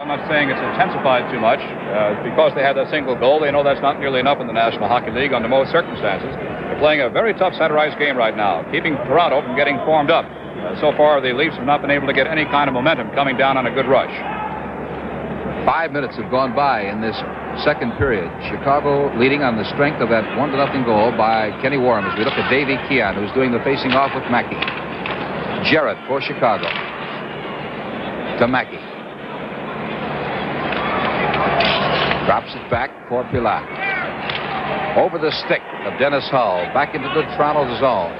I'm not saying it's intensified too much. Because they had that single goal, they know that's not nearly enough in the National Hockey League under most circumstances. They're playing a very tough center ice game right now, keeping Toronto from getting formed up. So far, the Leafs have not been able to get any kind of momentum coming down on a good rush. 5 minutes have gone by in this second period. Chicago leading on the strength of that 1-0 goal by Kenny Warren as we look at Davey Keon, who's doing the facing off with Mackey. Jarrett for Chicago. To Mackey. Drops it back for Pilat. Over the stick of Dennis Hull. Back into the Toronto zone.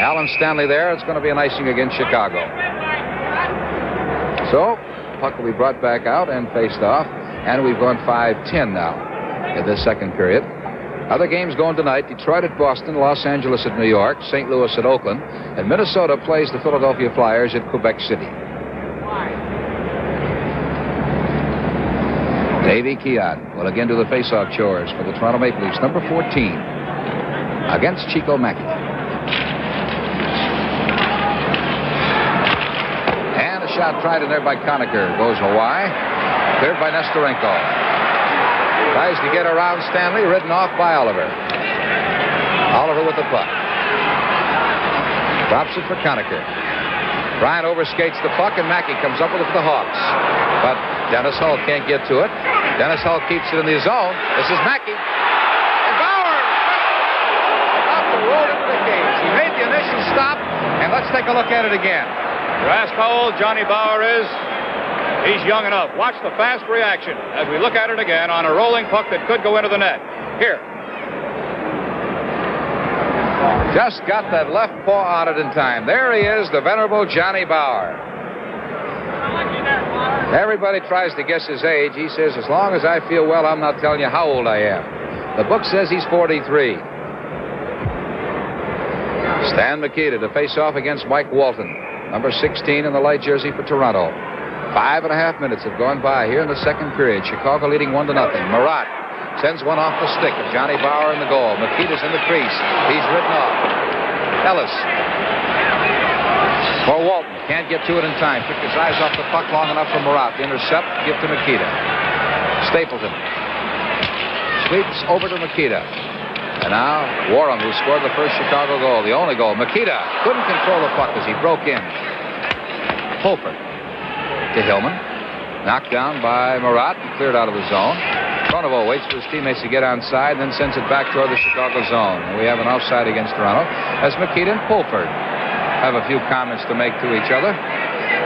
Alan Stanley there. It's going to be an icing against Chicago. So, puck will be brought back out and faced off. And we've gone 5-10 now in this second period. Other games going tonight. Detroit at Boston, Los Angeles at New York, St. Louis at Oakland, and Minnesota plays the Philadelphia Flyers at Quebec City. Davey Keon will again do the face-off chores for the Toronto Maple Leafs, number 14, against Chico Mackey. And a shot tried in there by Conacher. Goes Hawaii. Cleared by Nestorenko. Tries to get around Stanley, ridden off by Oliver. Oliver with the puck. Drops it for Conacher. Bryant overskates the puck, and Mackey comes up with it for the Hawks. But Dennis Hull can't get to it. Dennis Hull keeps it in the zone. This is Mackey. And Bauer! About to roll into the cage. He made the initial stop, and let's take a look at it again. You ask how old Johnny Bauer is? He's young enough. Watch the fast reaction as we look at it again on a rolling puck that could go into the net. Here. Just got that left paw on it in time. There he is, the venerable Johnny Bauer. Everybody tries to guess his age. He says, as long as I feel well, I'm not telling you how old I am. The book says he's 43. Stan Mikita to face off against Mike Walton, number 16 in the light jersey for Toronto. 5.5 minutes have gone by here in the second period. Chicago leading 1-0. Marat sends one off the stick of Johnny Bauer in the goal. Mikita's in the crease. He's ridden off. Ellis for Walton. Can't get to it in time. Took his eyes off the puck long enough for Marat. The intercept, give to Mikita. Stapleton sweeps over to Mikita. And now Warren, who scored the first Chicago goal, the only goal. Mikita couldn't control the puck as he broke in. Fulford to Hillman. Knocked down by Marat and cleared out of the zone. Konovo waits for his teammates to get onside and then sends it back toward the Chicago zone. And we have an offside against Toronto as Mikita and Fulford have a few comments to make to each other.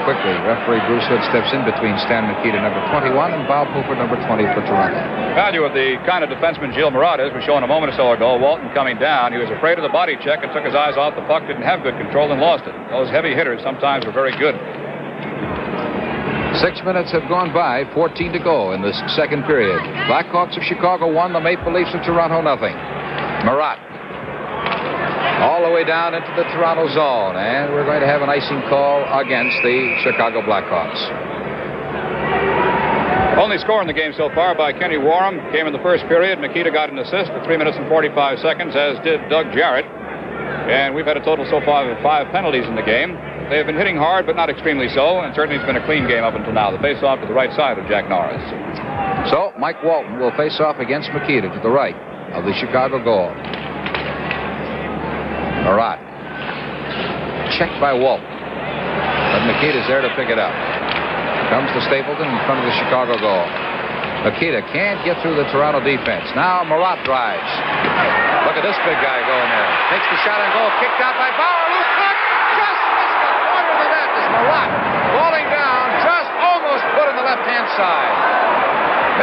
Quickly, referee Bruce Hood steps in between Stan Mikita, number 21, and Bob Fulford, number 20 for Toronto. Value of the kind of defenseman Gilles Marat is was shown a moment or so ago. Walton coming down. He was afraid of the body check and took his eyes off the puck, didn't have good control and lost it. Those heavy hitters sometimes are very good. 6 minutes have gone by, 14 to go in this second period. Blackhawks of Chicago 1, the Maple Leafs of Toronto 0. Marat all the way down into the Toronto zone, and we're going to have an icing call against the Chicago Blackhawks. Only score in the game so far by Kenny Warren came in the first period. Mikita got an assist at 3 minutes and 45 seconds, as did Doug Jarrett. And we've had a total so far of 5 penalties in the game. They have been hitting hard, but not extremely so, and certainly it's been a clean game up until now. The face-off to the right side of Jack Norris. So Mike Walton will face off against Mikita to the right of the Chicago goal. Marat. Checked by Walton. But Mikita's there to pick it up. Comes to Stapleton in front of the Chicago goal. Mikita can't get through the Toronto defense. Now Marat drives. Look at this big guy going there. Takes the shot and goal. Kicked out by Bauer. Loose puck. Just missed the corner of the net as Marat falling down. Just almost put in the left-hand side.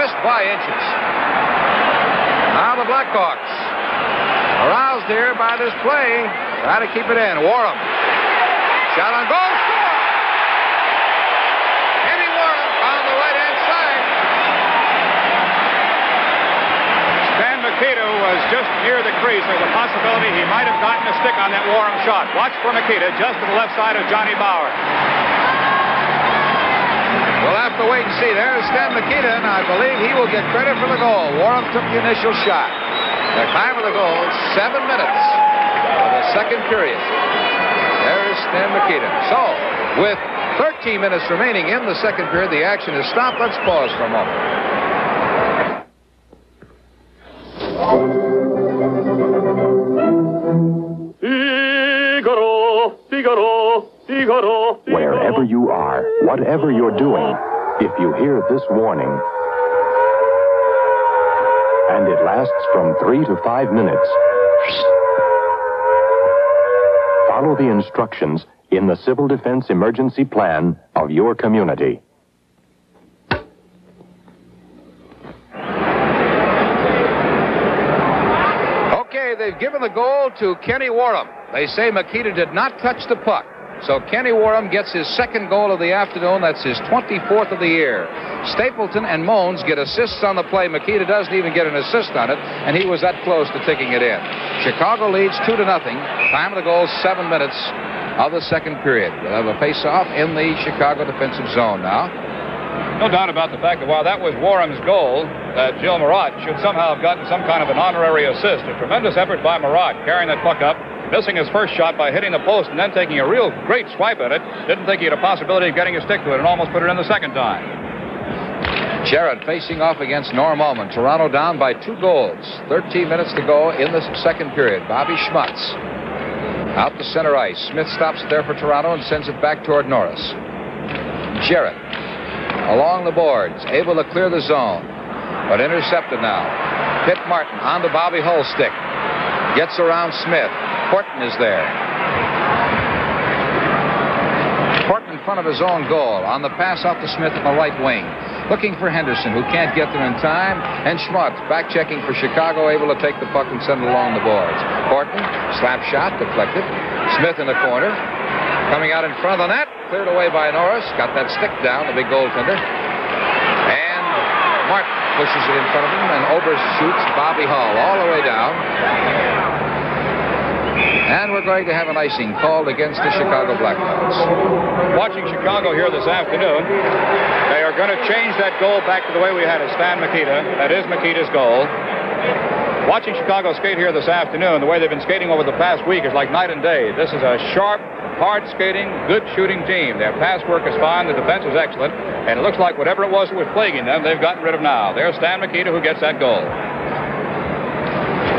Missed by inches. Now the Blackhawks, aroused here by this play, try to keep it in. Warren. Shot on goal. Score! Kenny Warren found the right-hand side. Stan Mikita was just near the crease. There's a possibility he might have gotten a stick on that Warren shot. Watch for Mikita just to the left side of Johnny Bauer. We'll have to wait and see. There's Stan Mikita, and I believe he will get credit for the goal. Warren took the initial shot. The time of the goal, 7 minutes of the second period. There's Stan Mikita. So, with 13 minutes remaining in the second period. The action is stopped. Let's pause for a moment. Figaro, Figaro, Figaro. Wherever you are, whatever you're doing, if you hear this warning, and it lasts from 3 to 5 minutes, follow the instructions in the Civil Defense Emergency Plan of your community. Okay, they've given the goal to Kenny Warham. They say Makita did not touch the puck. So Kenny Warham gets his second goal of the afternoon. That's his 24th of the year. Stapleton and Moans get assists on the play. Makita doesn't even get an assist on it, and he was that close to taking it in. Chicago leads 2-0. Time of the goal, 7 minutes of the second period. We'll have a face-off in the Chicago defensive zone now. No doubt about the fact that while that was Warham's goal, that Gilles Marat should somehow have gotten some kind of an honorary assist. A tremendous effort by Marat, carrying that puck up, missing his first shot by hitting the post and then taking a real great swipe at it. Didn't think he had a possibility of getting a stick to it and almost put it in the second time. Jarrett facing off against Norm Ullman. Toronto down by 2 goals. 13 minutes to go in the second period. Bobby Schmutz out to center ice. Smith stops it there for Toronto and sends it back toward Norris. Jarrett along the boards, able to clear the zone, but intercepted now. Pitt Martin on to Bobby Hull's stick. Gets around Smith. Horton is there. Horton in front of his own goal on the pass out to Smith in the right wing. Looking for Henderson, who can't get there in time. And Schmutz back checking for Chicago, able to take the puck and send it along the boards. Horton, slap shot, deflected. Smith in the corner. Coming out in front of the net. Cleared away by Norris. Got that stick down, the big goaltender. And Martin pushes it in front of him, and overshoots Bobby Hull all the way down. And we're going to have an icing called against the Chicago Blackhawks. Watching Chicago here this afternoon, they are going to change that goal back to the way we had it. Stan Makita. That is Makita's goal. Watching Chicago skate here this afternoon, the way they've been skating over the past week is like night and day. This is a sharp, hard skating, good shooting team. Their pass work is fine. The defense is excellent. And it looks like whatever it was that was plaguing them, they've gotten rid of now. There's Stan Makita who gets that goal.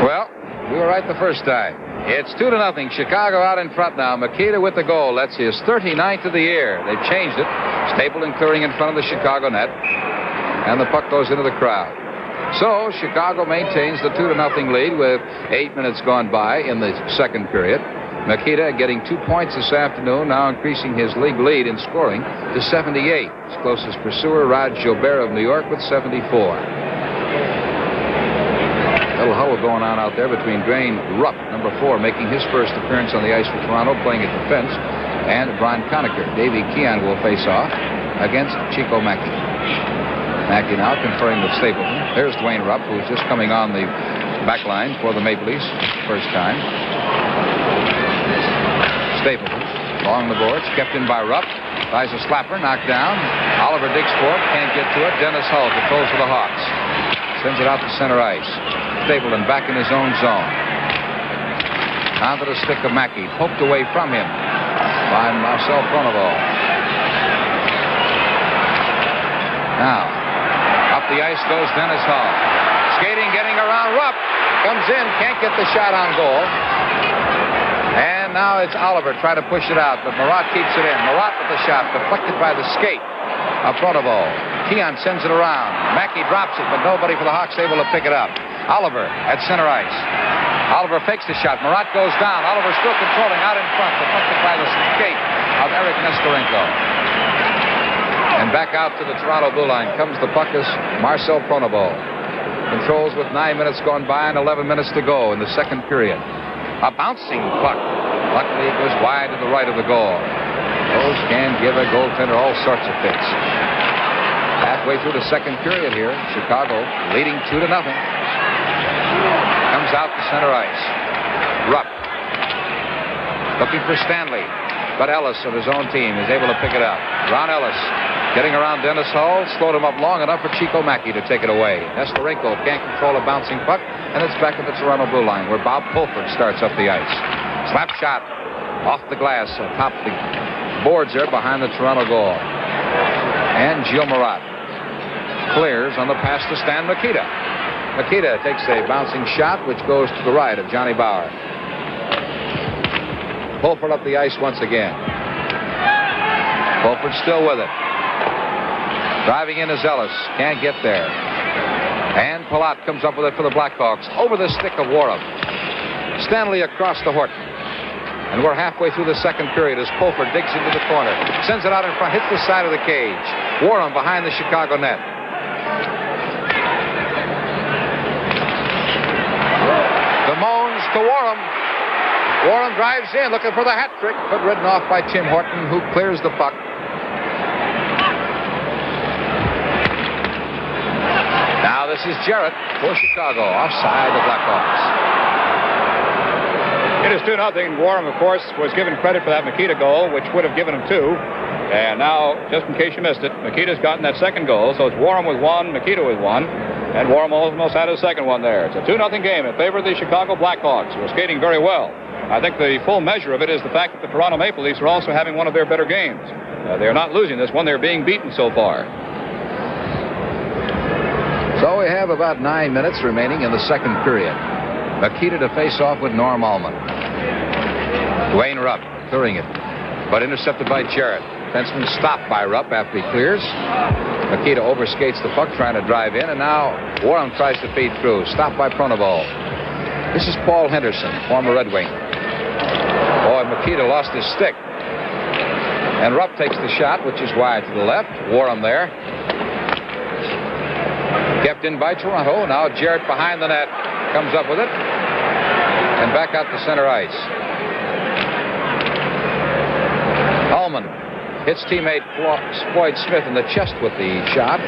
Well, we were right the first time. It's 2-0. Chicago out in front now. Makita with the goal. That's his 39th of the year. They've changed it. Stapleton clearing in front of the Chicago net. And the puck goes into the crowd. So Chicago maintains the 2-0 lead with 8 minutes gone by in the second period. Makita getting 2 points this afternoon, now increasing his league lead in scoring to 78. His closest pursuer, Rod Gilbert of New York, with 74. Little huddle going on out there between Dwayne Rupp, number 4, making his first appearance on the ice for Toronto, playing at defense, and Brian Conacher. Davey Keon will face off against Chico Mackey. Mackey now conferring with Stapleton. There's Dwayne Rupp, who's just coming on the back line for the Maple Leafs, first time. Stapleton along the boards, kept in by Rupp. Tries a slapper, knocked down. Oliver digs for it, can't get to it. Dennis Hull controls for the Hawks. Sends it out to center ice. Stapleton back in his own zone. Onto the stick of Mackey. Poked away from him by Marcel Pronovo. Now, up the ice goes Dennis Hull. Skating, getting around Rupp. Comes in, can't get the shot on goal. And now it's Oliver trying to push it out, but Marat keeps it in. Marat with the shot, deflected by the skate of Pronovo. Keon sends it around. Mackey drops it, but nobody for the Hawks able to pick it up. Oliver at center ice. Oliver fakes the shot. Marat goes down. Oliver still controlling out in front, deflected by the skate of Eric Nestorenko. And back out to the Toronto blue line comes the puck as Marcel Pronovo. Controls with 9 minutes gone by and 11 minutes to go in the second period. A bouncing puck. Luckily, it goes wide to the right of the goal. Those can give a goaltender all sorts of fits. Halfway through the second period here, Chicago leading 2-0. Comes out to center ice. Rupp looking for Stanley, but Ellis of his own team is able to pick it up. Ron Ellis getting around Dennis Hull, slowed him up long enough for Chico Mackey to take it away. Nestorenko can't control a bouncing puck, and it's back at the Toronto blue line where Bob Pulford starts up the ice. Slap shot off the glass atop the boards there behind the Toronto goal. And Gio Murat clears on the pass to Stan Mikita. Mikita takes a bouncing shot, which goes to the right of Johnny Bauer. Pulford up the ice once again. Pulford still with it. Driving in is Ellis. Can't get there. And Palat comes up with it for the Blackhawks. Over the stick of Warham. Stanley across to Horton. And we're halfway through the second period as Pulford digs into the corner. Sends it out in front. Hits the side of the cage. Warham behind the Chicago net. The Moans to Warham. Warham drives in looking for the hat trick, but ridden off by Tim Horton, who clears the puck. Now this is Jarrett for Chicago, offside the Blackhawks. It is 2-0. Warham, of course, was given credit for that Mikita goal, which would have given him 2. And now, just in case you missed it, Mikita's gotten that second goal, so it's Warham with 1, Mikita with 1, and Warham almost had his second one there. It's a 2-0 game in favor of the Chicago Blackhawks, who are skating very well. I think the full measure of it is the fact that the Toronto Maple Leafs are also having one of their better games. They are not losing this one. They're being beaten so far. So we have about 9 minutes remaining in the second period. Mikita to face off with Norm Allman. Dwayne Rupp clearing it, but intercepted by Jarrett. Defenseman stopped by Rupp after he clears. Mikita overskates the puck, trying to drive in, and now Warham tries to feed through. Stopped by Pronovo. This is Paul Henderson, former Red Wing. Boy, Mikita lost his stick. And Rupp takes the shot, which is wide to the left. Warham there. Kept in by Toronto. Now Jarrett behind the net. Comes up with it. And back out to center ice. Ullman hits teammate Floyd Smith in the chest with the shot.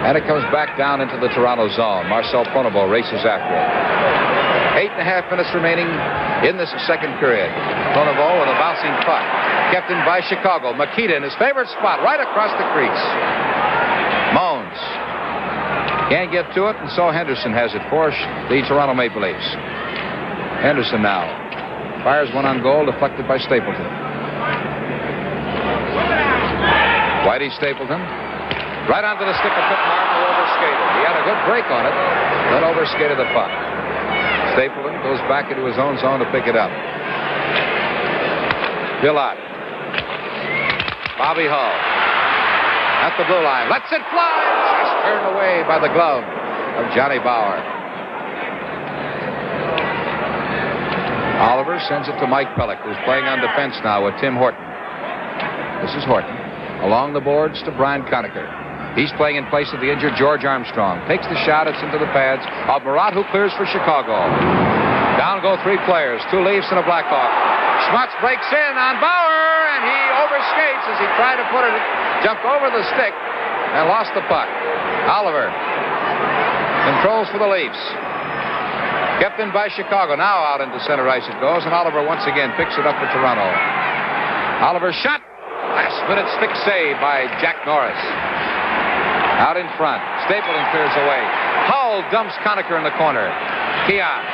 And it comes back down into the Toronto zone. Marcel Pronovo races after it. 8.5 minutes remaining in this second period. Pronovo with a bouncing puck. Kept in by Chicago. Mikita in his favorite spot, right across the crease. Moans. Can't get to it, and so Henderson has it for the Toronto Maple Leafs. Henderson now fires one on goal, deflected by Stapleton. Whitey Stapleton. Right onto the stick of Pitt Martin, who overskated. He had a good break on it, then overskated the puck. Stapleton goes back into his own zone to pick it up. Billot. Bobby Hull. At the blue line. Lets it fly. Just turned away by the glove of Johnny Bauer. Oliver sends it to Mike Pellick, who's playing on defense now with Tim Horton. This is Horton. Along the boards to Brian Conacher. He's playing in place of the injured George Armstrong. Takes the shot. It's into the pads of Murat, who clears for Chicago. Down go 3 players. 2 Leafs and a Blackhawk. Schmutz breaks in on Bauer, and he overskates as he tried to put it. Jumped over the stick and lost the puck. Oliver controls for the Leafs. Kept in by Chicago. Now out into center ice it goes, and Oliver once again picks it up for Toronto. Oliver's shot. Last minute stick save by Jack Norris. Out in front. Stapleton clears away. Hull dumps Conacher in the corner. Keon.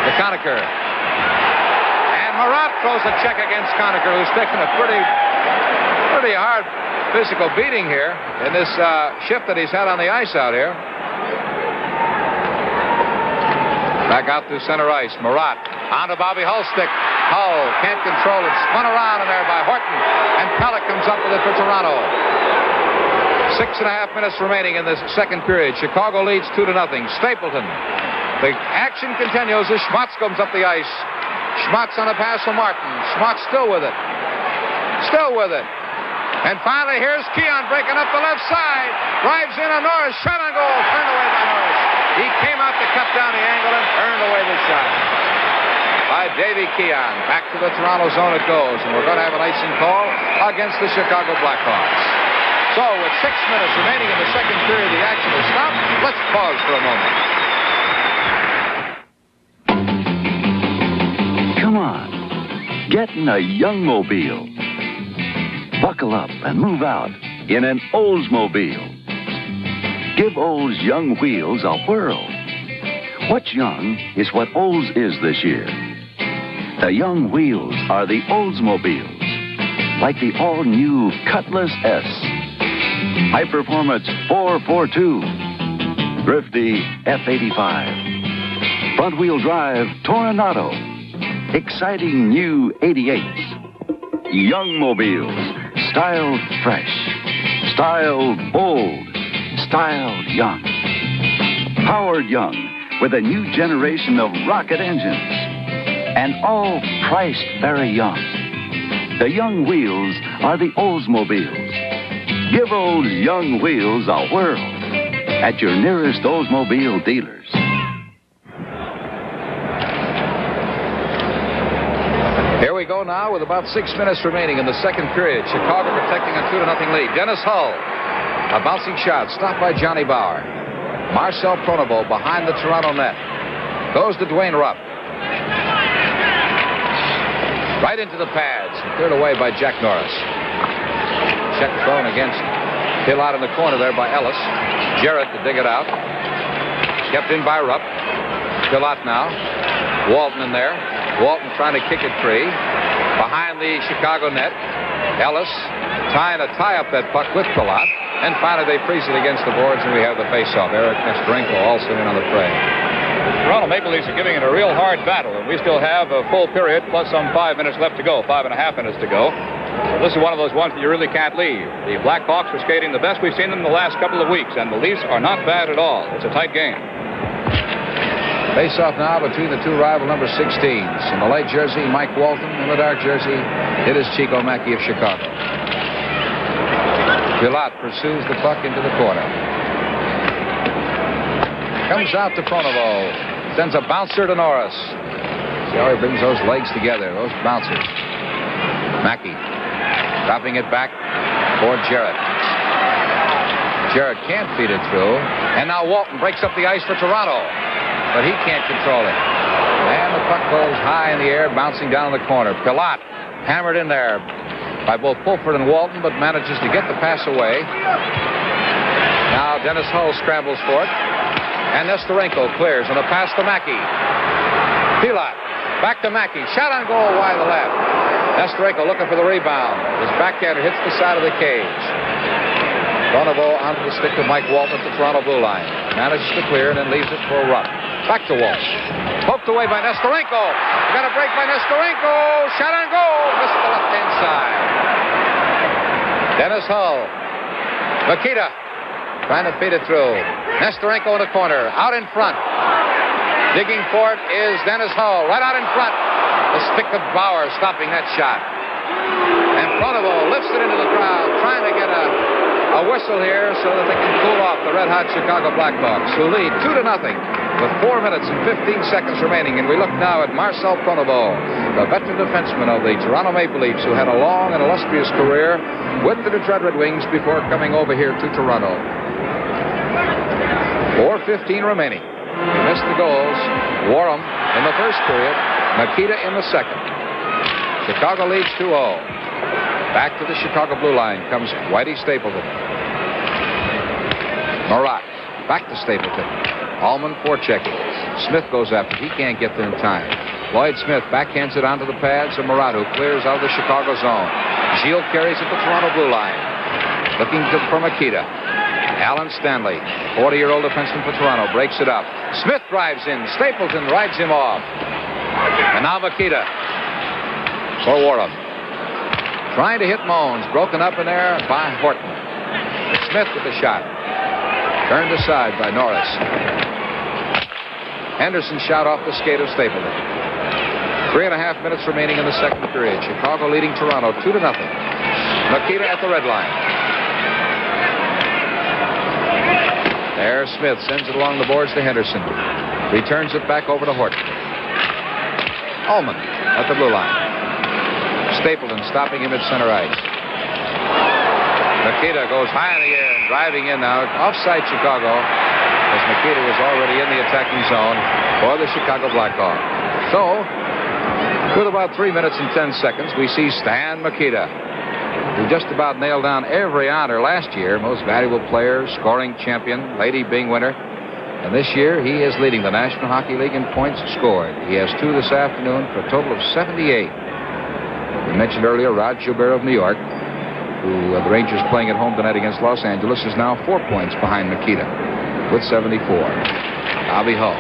To Conacher. And Murat throws a check against Conacher, who's taken a pretty hard physical beating here in this shift that he's had on the ice out here. Back out to center ice. Murat onto Bobby Hull's stick. Hull can't control it. Spun around in there by Horton. And Pellick comes up with it for Toronto. 6.5 minutes remaining in this second period. Chicago leads 2-0. Stapleton. The action continues as Schmutz comes up the ice. Schmutz on a pass from Martin. Schmutz still with it. Still with it. And finally, here's Keon breaking up the left side. Drives in on Norris. Shot on goal. Turned away by Norris. He came out to cut down the angle and turned away the shot by Davey Keon. Back to the Toronto zone it goes. And we're going to have an icing call against the Chicago Blackhawks. So with 6 minutes remaining in the second period, the action will stop. Let's pause for a moment. Come on. Get in a Youngmobile. Buckle up and move out in an Oldsmobile. Give Olds young wheels a whirl. What's young is what Olds is this year. The young wheels are the Oldsmobiles. like the all-new Cutlass S. High Performance 442. Thrifty F85. Front-wheel drive Toronado. Exciting new 88s. Young mobiles. Styled fresh. Styled bold. Styled young. Powered young with a new generation of rocket engines. And all priced very young. The young wheels are the Oldsmobiles. Give Olds young wheels a whirl at your nearest Oldsmobile dealers. Here we go now with about 6 minutes remaining in the second period. Chicago protecting a 2-0 lead. Dennis Hull, a bouncing shot, stopped by Johnny Bauer. Marcel Pronovo behind the Toronto net. Goes to Dwayne Rupp. Right into the pads. Cleared away by Jack Norris. Check thrown against Hill out in the corner there by Ellis. Jarrett to dig it out. Kept in by Rupp. Pilat now. Walton in there. Walton trying to kick it free. Behind the Chicago net. Ellis trying to tie up that puck with Pilat. And finally they freeze it against the boards and we have the face-off. Eric Nestorenko also in on the fray. Toronto Maple Leafs are giving it a real hard battle, and we still have a full period plus some 5 minutes left to go, 5.5 minutes to go. So this is one of those ones that you really can't leave. The Blackhawks are skating the best we've seen them in the last couple of weeks, and the Leafs are not bad at all. It's a tight game. Face-off now between the two rival number 16s. In the light jersey, Mike Walton. In the dark jersey, it is Chico Mackey of Chicago. Pilat pursues the puck into the corner. Comes out to Pronovo. Sends a bouncer to Norris. See how he brings those legs together, those bouncers. Mackey dropping it back for Jarrett. Jarrett can't feed it through. And now Walton breaks up the ice for Toronto. But he can't control it. And the puck goes high in the air, bouncing down the corner. Pilat hammered in there by both Pulford and Walton, but manages to get the pass away. Now Dennis Hull scrambles for it. And Nestorenko clears on a pass to Mackey. Pilat back to Mackey. Shot on goal wide to the left. Nestorenko looking for the rebound. His backhander hits the side of the cage. Pronovo onto the stick of Mike Walton at the Toronto blue line. Manages to clear and then leaves it for a run. Back to Walton. Poked away by Nestorenko. Got a break by Nestorenko. Shot on goal. Missed the left-hand side. Dennis Hull. Makita trying to feed it through. Nestorenko in the corner. Out in front. Digging for it is Dennis Hull. Right out in front. The stick of Bauer stopping that shot. And Pronovo lifts it into the crowd, trying to get a whistle here so that they can cool off the red-hot Chicago Blackhawks, who lead 2-0 with 4 minutes and 15 seconds remaining. And we look now at Marcel Pronovo, the veteran defenseman of the Toronto Maple Leafs, who had a long and illustrious career with the Detroit Red Wings before coming over here to Toronto. 4:15 remaining. He missed the goals. Warham in the first period. Makita in the second. Chicago leads 2-0. Back to the Chicago blue line comes Whitey Stapleton. Marat back to Stapleton. Allman forechecking. Smith goes after. He can't get there in time. Lloyd Smith backhands it onto the pads of Marat, who clears out of the Chicago zone. Gilles carries it to the Toronto blue line. Looking for Makita. Alan Stanley, 40-year-old defenseman for Toronto, breaks it up. Smith drives in. Stapleton rides him off. And now Makita for Warham. Trying to hit Moans. Broken up in there by Horton. Smith with the shot. Turned aside by Norris. Henderson shot off the skate of Stapleton. 3.5 minutes remaining in the second period. Chicago leading Toronto 2-0. Makita at the red line. There, Smith sends it along the boards to Henderson. Returns it back over to Horton. Allman at the blue line. Stapleton stopping him at center ice. Makita goes high in the air and driving in now. Offside Chicago, as Makita was already in the attacking zone for the Chicago Blackhawks. So, with about 3 minutes and 10 seconds, we see Stan Makita, who just about nailed down every honor last year. Most valuable player, scoring champion, Lady Byng winner. And this year, he is leading the National Hockey League in points scored. He has 2 this afternoon for a total of 78. We mentioned earlier Rod Gilbert of New York, who the Rangers playing at home tonight against Los Angeles, is now 4 points behind Makita with 74. Bobby Hull.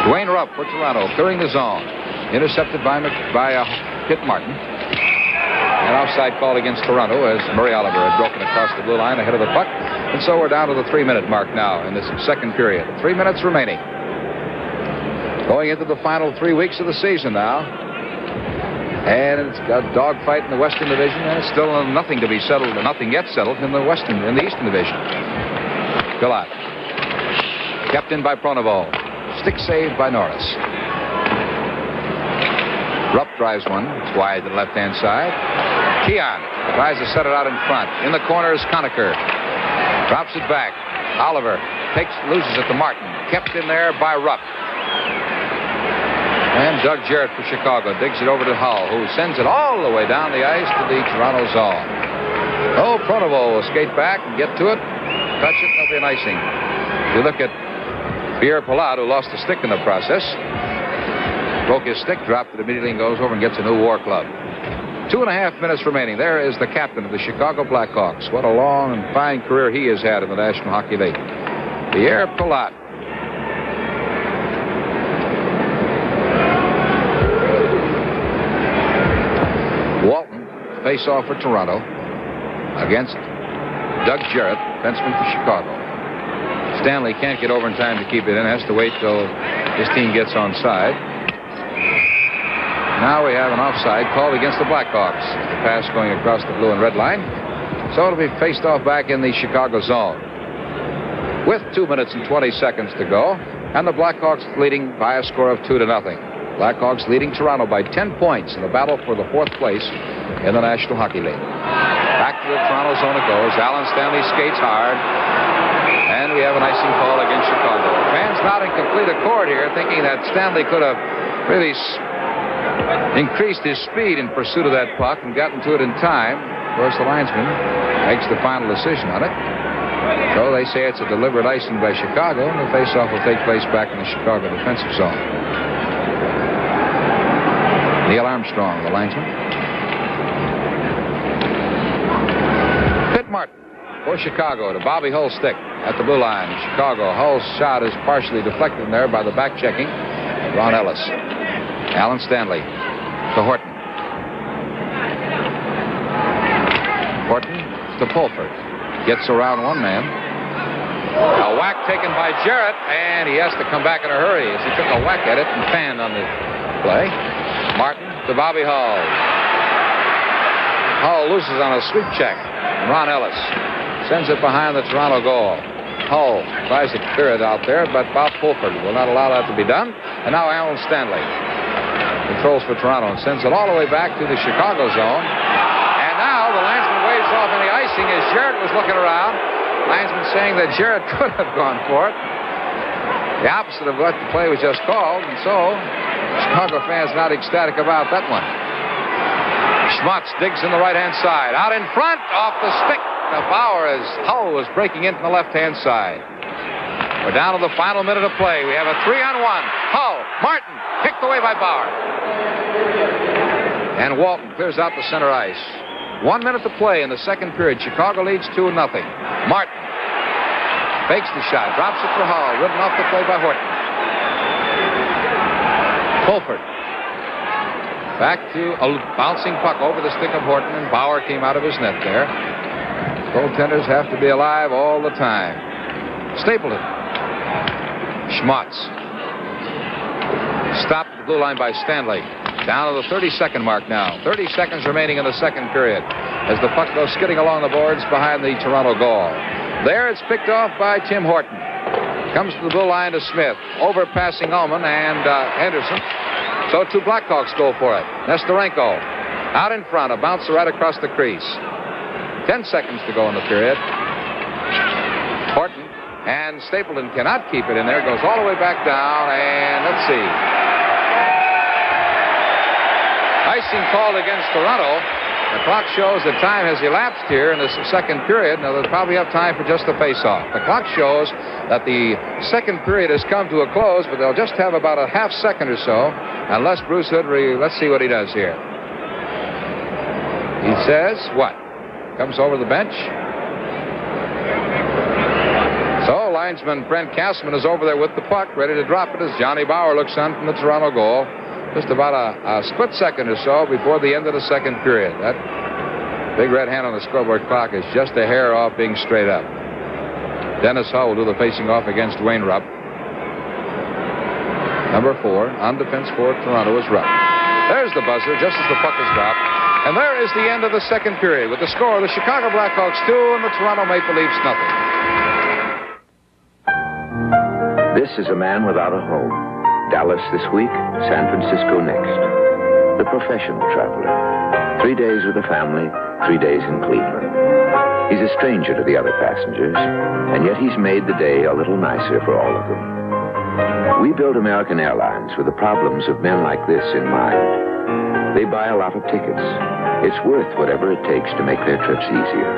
Dwayne Rupp for Toronto, clearing the zone. Intercepted by Kit Martin. An offside call against Toronto as Murray Oliver had broken across the blue line ahead of the puck. And so we're down to the 3-minute mark now in this second period. 3 minutes remaining. Going into the final 3 weeks of the season now. And it's got a dogfight in the Western Division, and it's still nothing to be settled, nothing yet settled in the Eastern Division. Gillot. Kept in by Pronovo. Stick saved by Norris. Rupp drives one. It's wide to the left-hand side. Keon tries to set it out in front. In the corner is Conacher. Drops it back. Oliver loses it to Martin. Kept in there by Rupp. And Doug Jarrett for Chicago digs it over to Hull, who sends it all the way down the ice to the Toronto zone. Oh, Pronovo will skate back and get to it. Touch it, there'll be an icing. If you look at Pierre Palat, who lost a stick in the process, broke his stick, dropped it immediately, and goes over and gets a new War Club. 2.5 minutes remaining. There is the captain of the Chicago Blackhawks. What a long and fine career he has had in the National Hockey League. Pierre Palat. Walton, face-off for Toronto against Doug Jarrett, defenseman for Chicago. Stanley can't get over in time to keep it in. Has to wait till his team gets on side. Now we have an offside called against the Blackhawks. The pass going across the blue and red line. So it'll be faced off back in the Chicago zone. With 2 minutes and 20 seconds to go, and the Blackhawks leading by a score of 2-0. Blackhawks leading Toronto by 10 points in the battle for the 4th place in the National Hockey League. Back to the Toronto zone it goes. Alan Stanley skates hard. And we have an icing call against Chicago. Fans not in complete accord here, thinking that Stanley could have really increased his speed in pursuit of that puck and gotten to it in time. Of course, the linesman makes the final decision on it. So they say it's a deliberate icing by Chicago, and the faceoff will take place back in the Chicago defensive zone. Neil Armstrong, the linesman. Pitt Martin for Chicago to Bobby Hull's stick at the blue line. Chicago. Hull's shot is partially deflected there by the back checking Ron Ellis. Alan Stanley to Horton. Horton to Pulford. Gets around one man. A whack taken by Jarrett, and he has to come back in a hurry as he took a whack at it and fanned on the play. Martin to Bobby Hull. Hull loses on a sweep check. Ron Ellis sends it behind the Toronto goal. Hull tries to clear it out there, but Bob Pulford will not allow that to be done. And now Alan Stanley controls for Toronto and sends it all the way back to the Chicago zone. And now the linesman waves off any icing as Jarrett was looking around. Linesman saying that Jarrett could have gone for it. The opposite of what the play was just called, and so Chicago fans not ecstatic about that one. Schmutz digs in the right-hand side. Out in front, off the stick. Now Bauer as Hull was breaking in from the left-hand side. We're down to the final minute of play. We have a 3-on-1. Hull, Martin, kicked away by Bauer. And Walton clears out the center ice. 1 minute to play in the second period. Chicago leads 2-0. Martin fakes the shot, drops it for Hull. Ridden off the play by Horton. Pulford. Back to a bouncing puck over the stick of Horton, and Bauer came out of his net there. Goaltenders have to be alive all the time. Stapleton. Schmutz. Stopped at the blue line by Stanley. Down to the 30-second mark now. 30 seconds remaining in the second period as the puck goes skidding along the boards behind the Toronto goal. There it's picked off by Tim Horton. Comes to the blue line to Smith. Overpassing Ullman and Henderson. So 2 Blackhawks go for it. Nestorenko out in front. A bouncer right across the crease. 10 seconds to go in the period. Horton and Stapleton cannot keep it in there. Goes all the way back down. And let's see. Icing called against Toronto. The clock shows that time has elapsed here in the second period. Now, they'll probably have time for just the face-off. The clock shows that the second period has come to a close, but they'll just have about a half second or so, unless Bruce Hood, let's see what he does here. He says, what? Comes over the bench. So, linesman Brent Castleman is over there with the puck, ready to drop it as Johnny Bauer looks on from the Toronto goal. Just about a split second or so before the end of the second period. That big red hand on the scoreboard clock is just a hair off being straight up. Dennis Hull will do the facing off against Wayne Rupp. Number 4, on defense for Toronto is Rupp. There's the buzzer just as the puck is dropped. And there is the end of the second period with the score of the Chicago Blackhawks 2 and the Toronto Maple Leafs nothing. This is a man without a home. Dallas this week, San Francisco next. The professional traveler. 3 days with the family, 3 days in Cleveland. He's a stranger to the other passengers, and yet he's made the day a little nicer for all of them. We built American Airlines with the problems of men like this in mind. They buy a lot of tickets. It's worth whatever it takes to make their trips easier.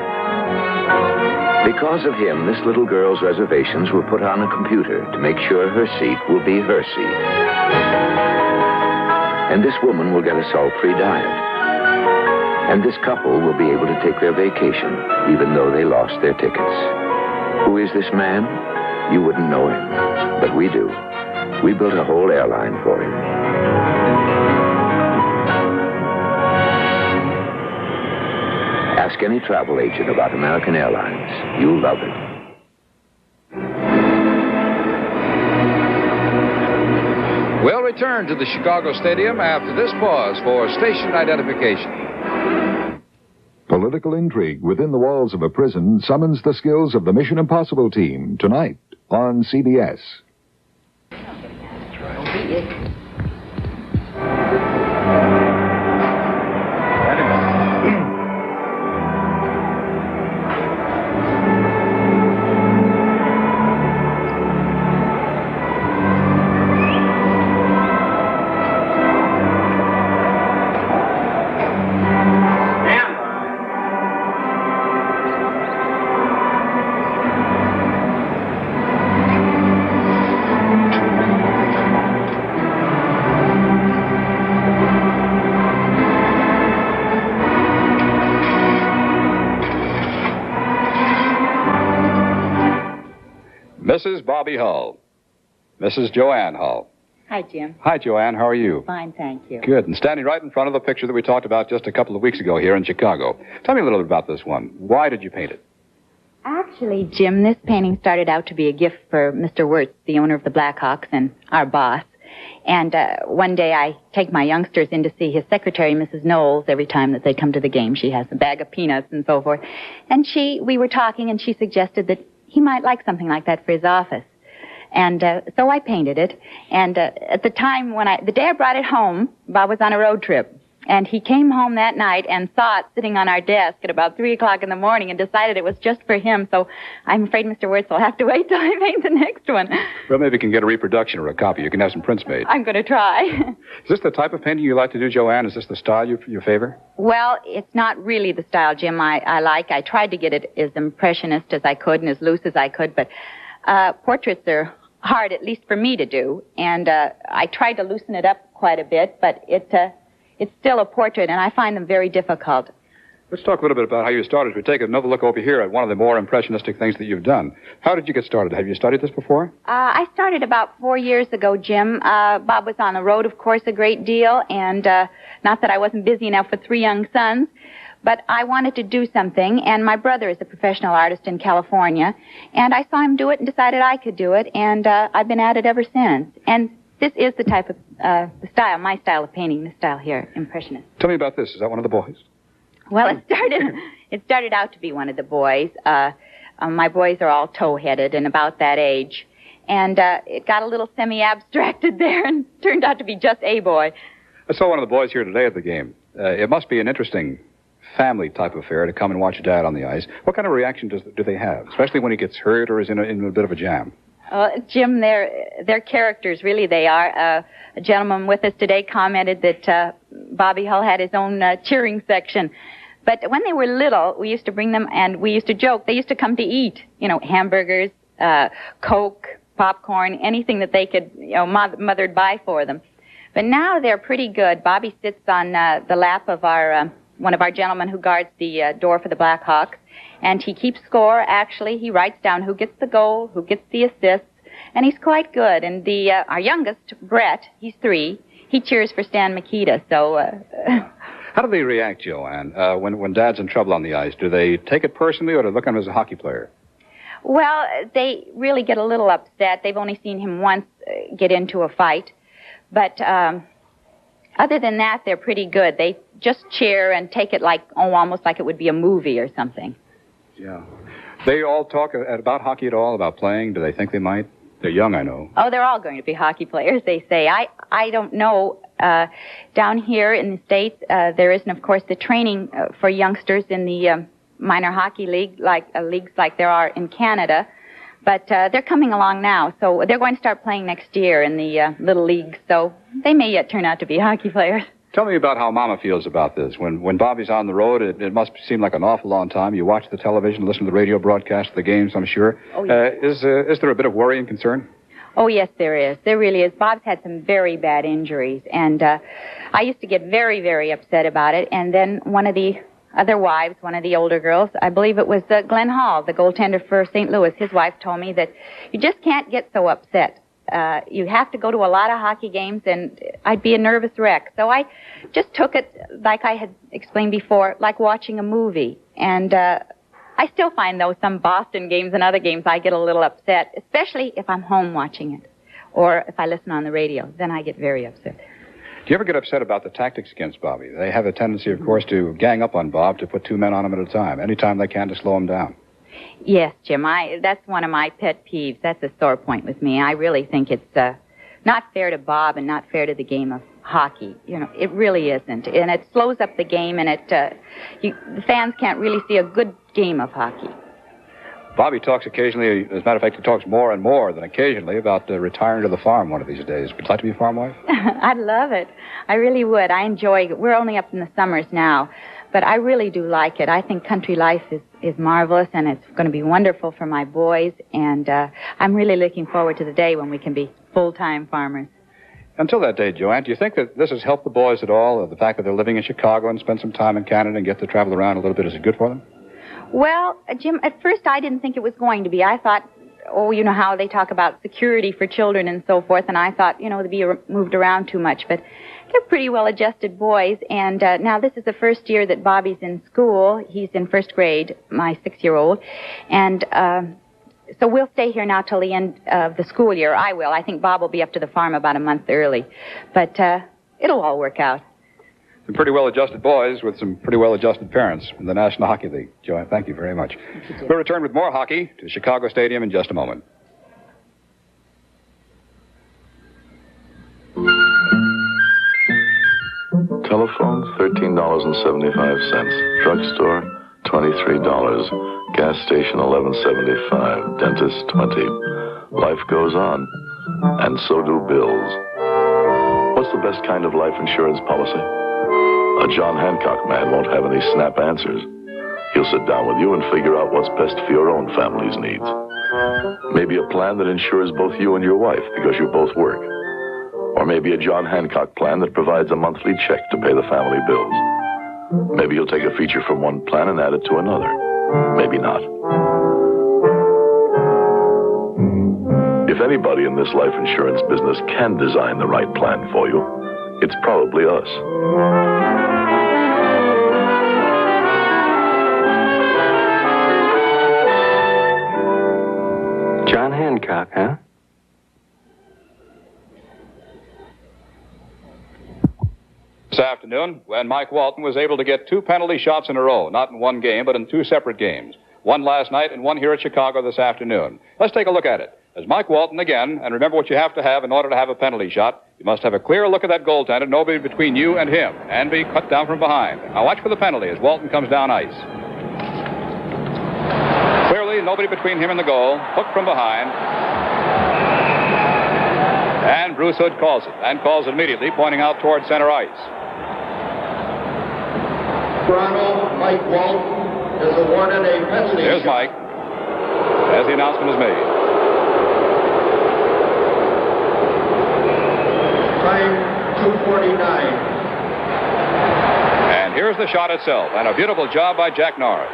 Because of him, this little girl's reservations were put on a computer to make sure her seat will be her seat. And this woman will get a salt-free diet. And this couple will be able to take their vacation, even though they lost their tickets. Who is this man? You wouldn't know him, but we do. We built a whole airline for him. Ask any travel agent about American Airlines. You'll love it. We'll return to the Chicago Stadium after this pause for station identification. Political intrigue within the walls of a prison summons the skills of the Mission Impossible team tonight on CBS. Mrs. Bobby Hull. Mrs. Joanne Hull. Hi, Jim. Hi, Joanne. How are you? Fine, thank you. Good. And standing right in front of the picture that we talked about just a couple of weeks ago here in Chicago. Tell me a little bit about this one. Why did you paint it? Actually, Jim, this painting started out to be a gift for Mr. Wirtz, the owner of the Blackhawks and our boss. And one day I take my youngsters in to see his secretary, Mrs. Knowles, every time that they come to the game. She has a bag of peanuts and so forth. And we were talking, and she suggested that he might like something like that for his office. And so I painted it. And at the time the day I brought it home, Bob was on a road trip. And he came home that night and saw it sitting on our desk at about 3 o'clock in the morning and decided it was just for him. So I'm afraid Mr. Wirtz will have to wait till I paint the next one. Well, maybe you can get a reproduction or a copy. You can have some prints made. I'm going to try. Is this the type of painting you like to do, Joanne? Is this the style you favor? Well, it's not really the style, Jim, I like. I tried to get it as impressionist as I could and as loose as I could, but portraits are hard, at least for me to do. And I tried to loosen it up quite a bit, but it's still a portrait, and I find them very difficult. Let's talk a little bit about how you started. We take another look over here at one of the more impressionistic things that you've done. How did you get started? Have you studied this before? I started about 4 years ago, Jim. Bob was on the road, of course, a great deal, and not that I wasn't busy enough with 3 young sons, but I wanted to do something, and my brother is a professional artist in California, and I saw him do it and decided I could do it, and I've been at it ever since. And this is the type of the style, my style of painting, this style here, impressionist. Tell me about this. Is that one of the boys? Well, it started out to be one of the boys. My boys are all tow-headed and about that age. And it got a little semi-abstracted there and turned out to be just a boy. I saw one of the boys here today at the game. It must be an interesting family type affair to come and watch your dad on the ice. What kind of reaction do they have, especially when he gets hurt or is in a bit of a jam? Jim, they're characters, really they are. A gentleman with us today commented that Bobby Hull had his own cheering section. But when they were little, we used to bring them, and we used to joke. They used to come to eat, hamburgers, Coke, popcorn, anything that they could, mother'd buy for them. But now they're pretty good. Bobby sits on the lap of one of our gentlemen who guards the door for the Blackhawks, and he keeps score. Actually, he writes down who gets the goal, who gets the assists, and he's quite good. And our youngest, Brett, he's 3. He cheers for Stan Mikita. So. How do they react, Joanne, when Dad's in trouble on the ice? Do they take it personally, or do they look at him as a hockey player? Well, they really get a little upset. They've only seen him once get into a fight. But other than that, they're pretty good. They just cheer and take it almost like it would be a movie or something. Yeah. They all talk about hockey at all, about playing? Do they think they might? They're young, I know. Oh, they're all going to be hockey players, they say. I don't know. Down here in the States, there isn't, of course, the training for youngsters in the minor hockey league, leagues like there are in Canada. But they're coming along now, so they're going to start playing next year in the little leagues, so they may yet turn out to be hockey players. Tell me about how Mama feels about this. When Bobby's on the road, it must seem like an awful long time. You watch the television, listen to the radio broadcast of the games, I'm sure. Oh, yes. Is there a bit of worry and concern? Oh, yes, there is. There really is. Bob's had some very bad injuries, and I used to get very, very upset about it. And then one of the other wives, one of the older girls, I believe it was Glenn Hall, the goaltender for St. Louis, his wife told me that you just can't get so upset. You have to go to a lot of hockey games, and I'd be a nervous wreck. So I just took it, like I had explained before, like watching a movie. And I still find, though, some Boston games and other games, I get a little upset, especially if I'm home watching it or if I listen on the radio. Then I get very upset. Do you ever get upset about the tactics against Bobby? They have a tendency, of course, to gang up on Bob, to put 2 men on him at a time, anytime they can to slow him down. Yes, Jim, that's one of my pet peeves. That's a sore point with me. I really think it's not fair to Bob and not fair to the game of hockey. It really isn't. And it slows up the game, and the fans can't really see a good game of hockey. Bobby talks occasionally, as a matter of fact, he talks more and more than occasionally about retiring to the farm one of these days. Would you like to be a farm wife? I'd love it. I really would. I enjoy it. We're only up in the summers now, but I really do like it. I think country life is marvelous, and it's going to be wonderful for my boys, and I'm really looking forward to the day when we can be full-time farmers. Until that day, Joanne, do you think that this has helped the boys at all? The fact that they're living in Chicago and spend some time in Canada and get to travel around a little bit, is it good for them? Well, Jim, at first I didn't think it was going to be. I thought, you know how they talk about security for children and so forth, and I thought, they'd be moved around too much. But they're pretty well-adjusted boys, and now this is the first year that Bobby's in school. He's in first grade, my 6-year-old, and so we'll stay here now till the end of the school year. I will. I think Bob will be up to the farm about a month early, but it'll all work out. Some pretty well-adjusted boys with some pretty well-adjusted parents in the National Hockey League. Joanne, thank you very much. We'll return with more hockey to Chicago Stadium in just a moment. Telephone, $13.75. Drugstore, $23. Gas station, $11.75. Dentist, $20. Life goes on, and so do bills. What's the best kind of life insurance policy? A John Hancock man won't have any snap answers. He'll sit down with you and figure out what's best for your own family's needs. Maybe a plan that insures both you and your wife because you both work. Or maybe a John Hancock plan that provides a monthly check to pay the family bills. Maybe you'll take a feature from one plan and add it to another. Maybe not. If anybody in this life insurance business can design the right plan for you, it's probably us. John Hancock, huh? This afternoon, when Mike Walton was able to get 2 penalty shots in a row, not in one game, but in 2 separate games. One last night and one here at Chicago this afternoon. Let's take a look at it. As Mike Walton again, and remember what you have to have in order to have a penalty shot. You must have a clear look at that goaltender, nobody between you and him, and be cut down from behind. Now watch for the penalty as Walton comes down ice. Clearly, nobody between him and the goal. Hooked from behind. And Bruce Hood calls it, and calls it immediately, pointing out toward center ice. Toronto, Mike Walt is awarded a penalty. There's Mike, as the announcement is made. Time 2:49. And here's the shot itself, and a beautiful job by Jack Norris.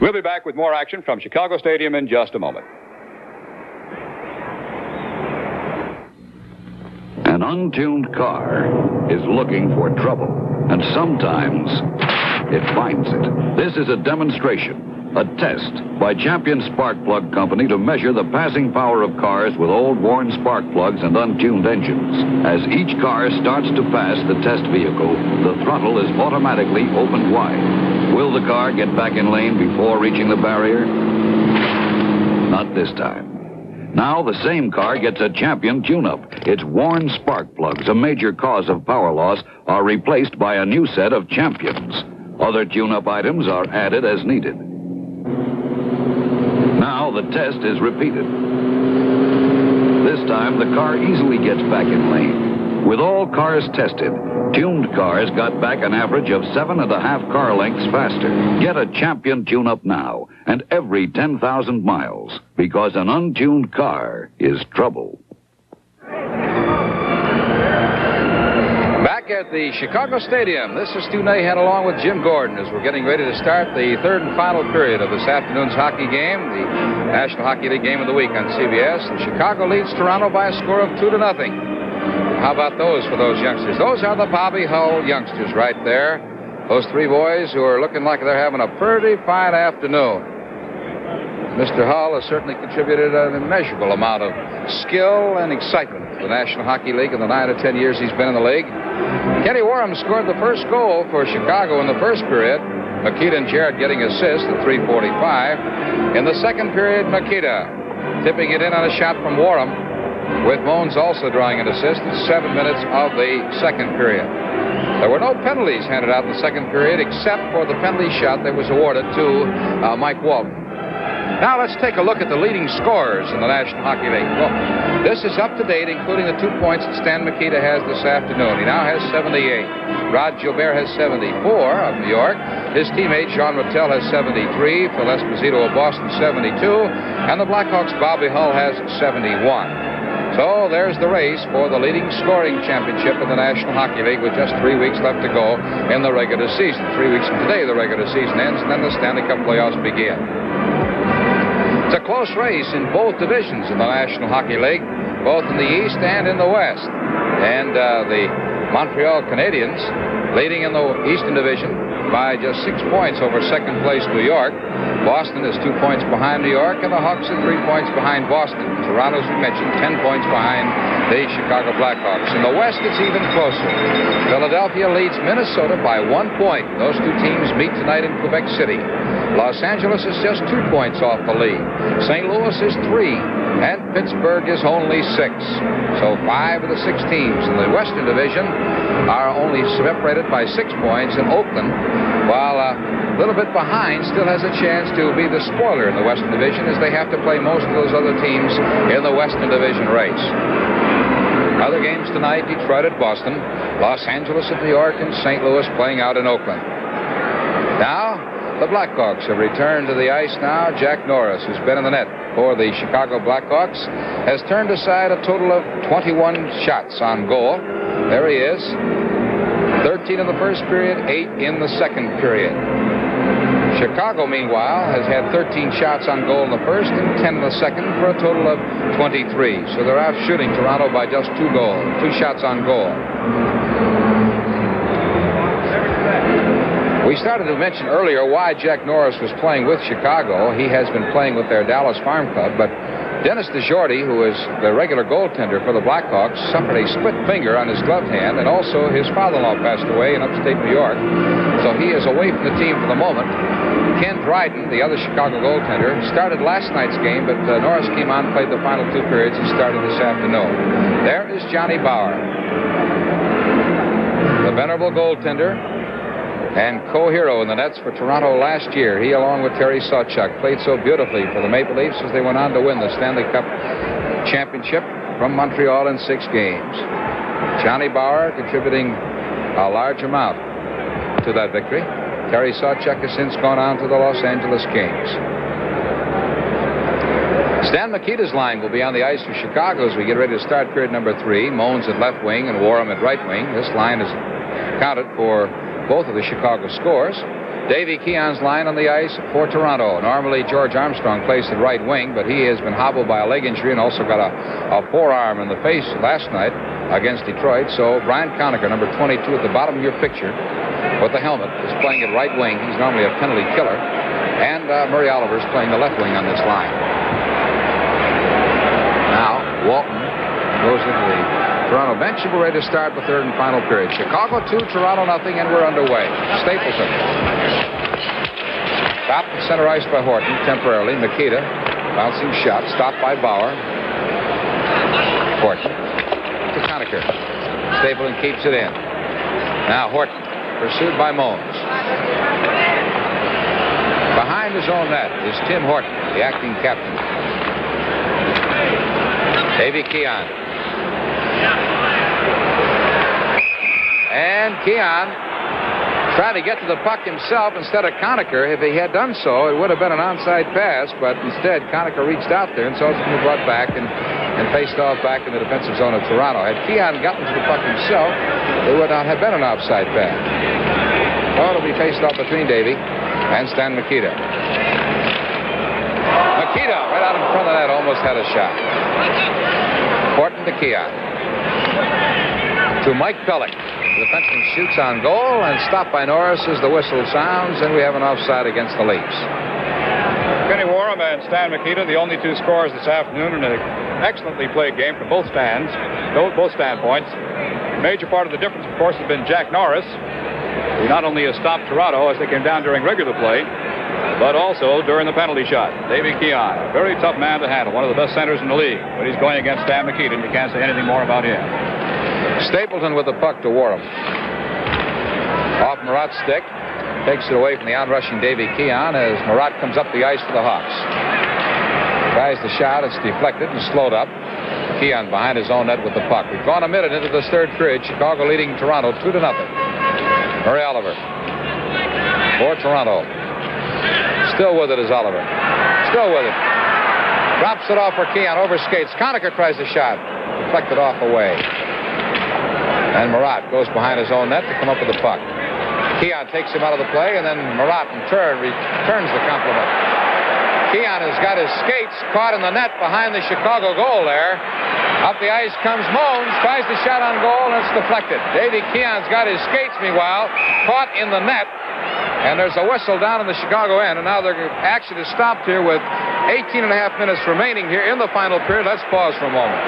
We'll be back with more action from Chicago Stadium in just a moment. An untuned car is looking for trouble, and sometimes it finds it. This is a demonstration, a test by Champion Spark Plug Company to measure the passing power of cars with old worn spark plugs and untuned engines. As each car starts to pass the test vehicle, the throttle is automatically opened wide. Will the car get back in lane before reaching the barrier? Not this time. Now the same car gets a Champion tune-up. Its worn spark plugs, a major cause of power loss, are replaced by a new set of Champions. Other tune-up items are added as needed. Now the test is repeated. This time the car easily gets back in lane. With all cars tested, tuned cars got back an average of 7.5 car lengths faster. Get a Champion tune-up now, and every 10,000 miles, because an untuned car is trouble. Back at the Chicago Stadium, this is Stu Nahan along with Jim Gordon as we're getting ready to start the third and final period of this afternoon's hockey game, the National Hockey League game of the week on CBS. And Chicago leads Toronto by a score of 2-0. How about those for those youngsters? Those are the Bobby Hull youngsters right there. Those three boys who are looking like they're having a pretty fine afternoon. Mr. Hull has certainly contributed an immeasurable amount of skill and excitement to the National Hockey League in the 9 or 10 years he's been in the league. Kenny Warham scored the first goal for Chicago in the first period. Makita and Jarrett getting assists at 3:45. In the second period, Makita tipping it in on a shot from Warham, with Moans also drawing an assist at 7 minutes of the second period. There were no penalties handed out in the second period except for the penalty shot that was awarded to Mike Walton. Now let's take a look at the leading scorers in the National Hockey League. Well, this is up to date, including the 2 points that Stan Mikita has this afternoon. He now has 78. Rod Gilbert has 74 of New York. His teammate Jean Rattel has 73. Phil Esposito of Boston 72. And the Blackhawks' Bobby Hull has 71. So there's the race for the leading scoring championship in the National Hockey League with just 3 weeks left to go in the regular season. 3 weeks from today, the regular season ends, and then the Stanley Cup playoffs begin. It's a close race in both divisions in the National Hockey League, both in the East and in the West. And the Montreal Canadiens leading in the Eastern Division by just 6 points over second place New York. Boston is 2 points behind New York, and the Hawks are 3 points behind Boston. Toronto, as we mentioned, 10 points behind the Chicago Blackhawks. In the West, it's even closer. Philadelphia leads Minnesota by 1 point. Those two teams meet tonight in Quebec City. Los Angeles is just 2 points off the lead. St. Louis is 3, and Pittsburgh is only 6. So 5 of the 6 teams in the Western Division are only separated by 6 points, and Oakland, while a little bit behind, still has a chance to be the spoiler in the Western Division, as they have to play most of those other teams in the Western Division race. Other games tonight: Detroit at Boston, Los Angeles at New York, and St. Louis playing out in Oakland. Now, the Blackhawks have returned to the ice now. Jack Norris, who's been in the net for the Chicago Blackhawks, has turned aside a total of 21 shots on goal. There he is. 13 in the first period, 8 in the second period. Chicago, meanwhile, has had 13 shots on goal in the first and 10 in the second for a total of 23. So they're out shooting Toronto by just 2 shots on goal. We started to mention earlier why Jack Norris was playing with Chicago. He has been playing with their Dallas Farm Club, but Dennis DeJordy, who is the regular goaltender for the Blackhawks, suffered a split finger on his gloved hand, and also his father-in-law passed away in upstate New York. So he is away from the team for the moment. Ken Dryden, the other Chicago goaltender, started last night's game, but Norris came on, played the final 2 periods, and started this afternoon. There is Johnny Bauer, the venerable goaltender and co-hero in the nets for Toronto last year. He, along with Terry Sawchuk, played so beautifully for the Maple Leafs as they went on to win the Stanley Cup championship from Montreal in 6 games. Johnny Bauer contributing a large amount to that victory. Terry Sawchuk has since gone on to the Los Angeles Kings. Stan Mikita's line will be on the ice for Chicago as we get ready to start period number 3. Moans at left wing and Warham at right wing. This line is counted for both of the Chicago scores. Davey Keon's line on the ice for Toronto. Normally, George Armstrong plays at right wing, but he has been hobbled by a leg injury and also got a forearm in the face last night against Detroit. So Brian Conacher, number 22 at the bottom of your picture with the helmet, is playing at right wing. He's normally a penalty killer. And Murray Oliver is playing the left wing on this line. Now, Walton goes into the Toronto bench, and we're ready to start the third and final period. Chicago 2, Toronto nothing, and we're underway. Stapleton. Stopped at center ice by Horton temporarily. Mikita, bouncing shot, stopped by Bauer. Horton to Conacher. Stapleton keeps it in. Now Horton, pursued by Moans. Behind his own net is Tim Horton, the acting captain. Davey Keon. And Keon tried to get to the puck himself instead of Conacher. If he had done so, it would have been an onside pass, but instead Conacher reached out there, and so it's been brought back and faced off back in the defensive zone of Toronto. Had Keon gotten to the puck himself, it would not have been an offside pass. Well, it'll be faced off between Davey and Stan Mikita. Mikita, right out in front of that, almost had a shot. Horton to Keon. To Mike Pellick. The defenseman shoots on goal and stopped by Norris as the whistle sounds, and we have an offside against the Leafs. Kenny Warham and Stan Mikita, the only 2 scorers this afternoon in an excellently played game from both standpoints. A major part of the difference, of course, has been Jack Norris, who not only has stopped Toronto as they came down during regular play, but also during the penalty shot. Davey Keon, a very tough man to handle, one of the best centers in the league, but he's going against Stan Mikita, and you can't say anything more about him. Stapleton with the puck to Warham. Off Marat's stick. Takes it away from the onrushing Davey Keon as Marat comes up the ice for the Hawks. Tries the shot. It's deflected and slowed up. Keon behind his own net with the puck. We've gone a minute into this third period. Chicago leading Toronto 2-0. Murray Oliver for Toronto. Still with it is Oliver. Still with it. Drops it off for Keon. Overskates. Conacher tries the shot. Deflected off away. And Marat goes behind his own net to come up with the puck. Keon takes him out of the play, and then Marat in turn returns the compliment. Keon has got his skates caught in the net behind the Chicago goal there. Up the ice comes Moans, tries the shot on goal, and it's deflected. Davey Keon's got his skates, meanwhile, caught in the net. And there's a whistle down in the Chicago end, and now the action is stopped here with 18 and a half minutes remaining here in the final period. Let's pause for a moment.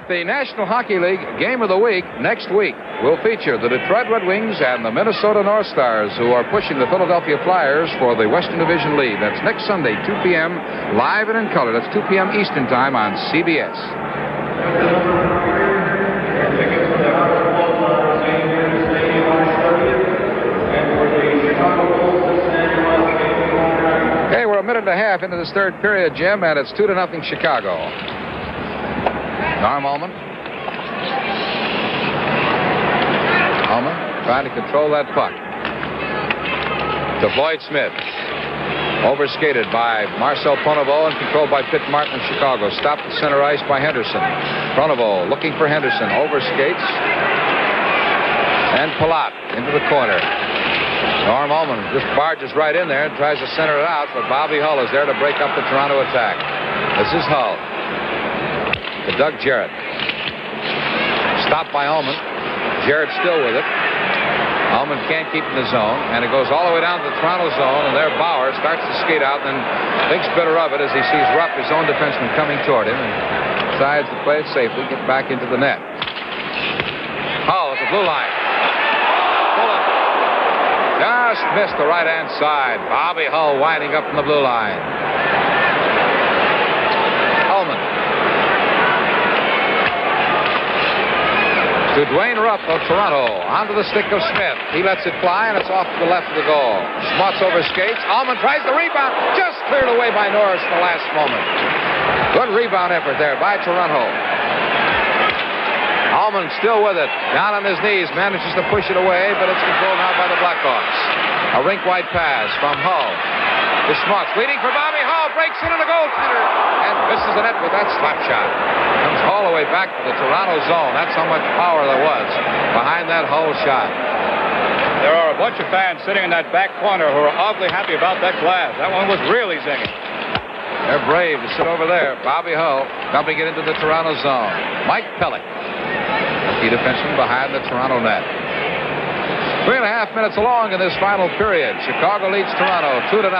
The National Hockey League Game of the Week next week will feature the Detroit Red Wings and the Minnesota North Stars, who are pushing the Philadelphia Flyers for the Western Division lead. That's next Sunday, 2 p.m., live and in color. That's 2 p.m. Eastern Time on CBS. Okay, we're a minute and a half into this third period, Jim, and it's 2-0 Chicago. Norm Ullman trying to control that puck. To Floyd Smith. Overskated by Marcel Pronovo and controlled by Pitt Martin of Chicago. Stopped at center ice by Henderson. Pronovo looking for Henderson. Overskates. And Palat into the corner. Norm Ullman just barges right in there and tries to center it out, but Bobby Hull is there to break up the Toronto attack. This is Hull. To Doug Jarrett. Stopped by Ullman. Jarrett still with it. Ullman can't keep in the zone, and it goes all the way down to the Toronto zone, and there Bauer starts to skate out and thinks better of it as he sees Rupp, his own defenseman, coming toward him, and decides to play it safely, get back into the net. Hull at the blue line. Pull up. Just missed the right-hand side. Bobby Hull winding up from the blue line. Ullman. To Dwayne Rupp of Toronto. Onto the stick of Smith. He lets it fly, and it's off to the left of the goal. Schmutz over skates. Ullman tries the rebound. Just cleared away by Norris in the last moment. Good rebound effort there by Toronto. Ullman still with it. Down on his knees. Manages to push it away, but it's controlled now by the Blackhawks. A rink-wide pass from Hull to Schmutz. Leading for Bobby Hull. Breaks into the goaltender. And misses the net with that slap shot. Comes all the way back to the Toronto zone. That's how much power there was behind that Hull shot. There are a bunch of fans sitting in that back corner who are awfully happy about that glass. That one was really zinging. They're brave to sit over there. Bobby Hull dumping it into the Toronto zone. Mike Pellick, key defenseman behind the Toronto net. 3.5 minutes along in this final period. Chicago leads Toronto 2-0.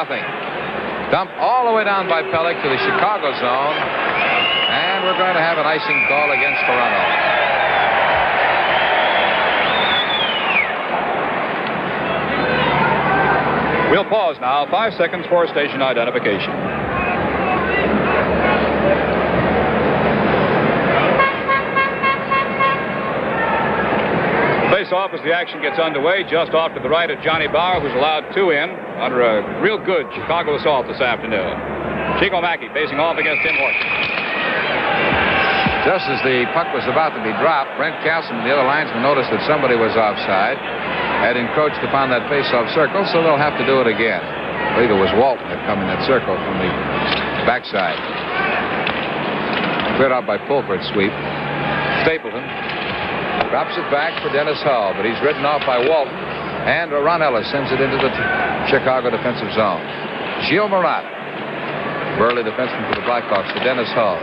Dumped all the way down by Pellick to the Chicago zone. And we're going to have an icing call against Toronto. We'll pause now. 5 seconds for station identification. Face-off as the action gets underway. Just off to the right of Johnny Bauer, who's allowed 2 in under a real good Chicago assault this afternoon. Chico Mackey facing off against Tim Horton. Just as the puck was about to be dropped, Brent Castleman and the other linesmen noticed that somebody was offside, had encroached upon that face-off circle, so they'll have to do it again. I believe it was Walton that come in that circle from the backside. Cleared out by Pulford's sweep. Stapleton drops it back for Dennis Hull, but he's ridden off by Walton, and Ron Ellis sends it into the Chicago defensive zone. Gilles Marat, burly defenseman for the Blackhawks, to Dennis Hull.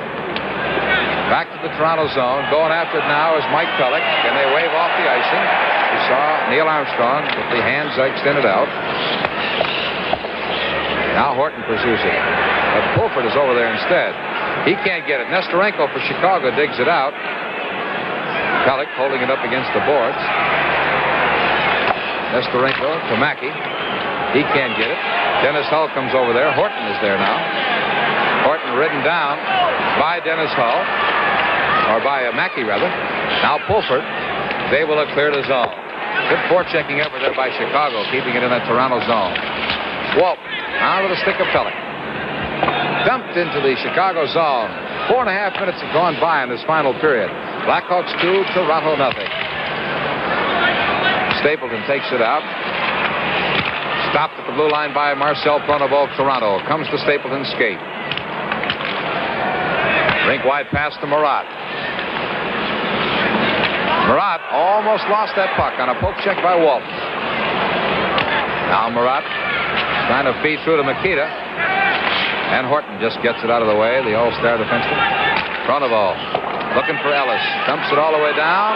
Back to the Toronto zone. Going after it now is Mike Pellick. Can they wave off the icing? We saw Neil Armstrong with the hands extended out. Now Horton pursues it. But Pulford is over there instead. He can't get it. Nestorenko for Chicago digs it out. Pellick holding it up against the boards. Nestorenko to Mackey. He can't get it. Dennis Hull comes over there. Horton is there now. Horton ridden down by Dennis Hull, or by Mackey, rather. Now Pulford is able to clear the zone. Good forechecking effort there by Chicago, keeping it in that Toronto zone. Walton, out of the stick of Pellick. Dumped into the Chicago zone. 4.5 minutes have gone by in this final period. Blackhawks 2, Toronto 0. Stapleton takes it out. Stopped at the blue line by Marcel Pronovost, Toronto. Comes to Stapleton's skate. Rink-wide pass to Marat. Marat almost lost that puck on a poke check by Walton. Now Marat trying to feed through to Makita. And Horton just gets it out of the way, the all-star defenseman. Pronovost looking for Ellis. Dumps it all the way down.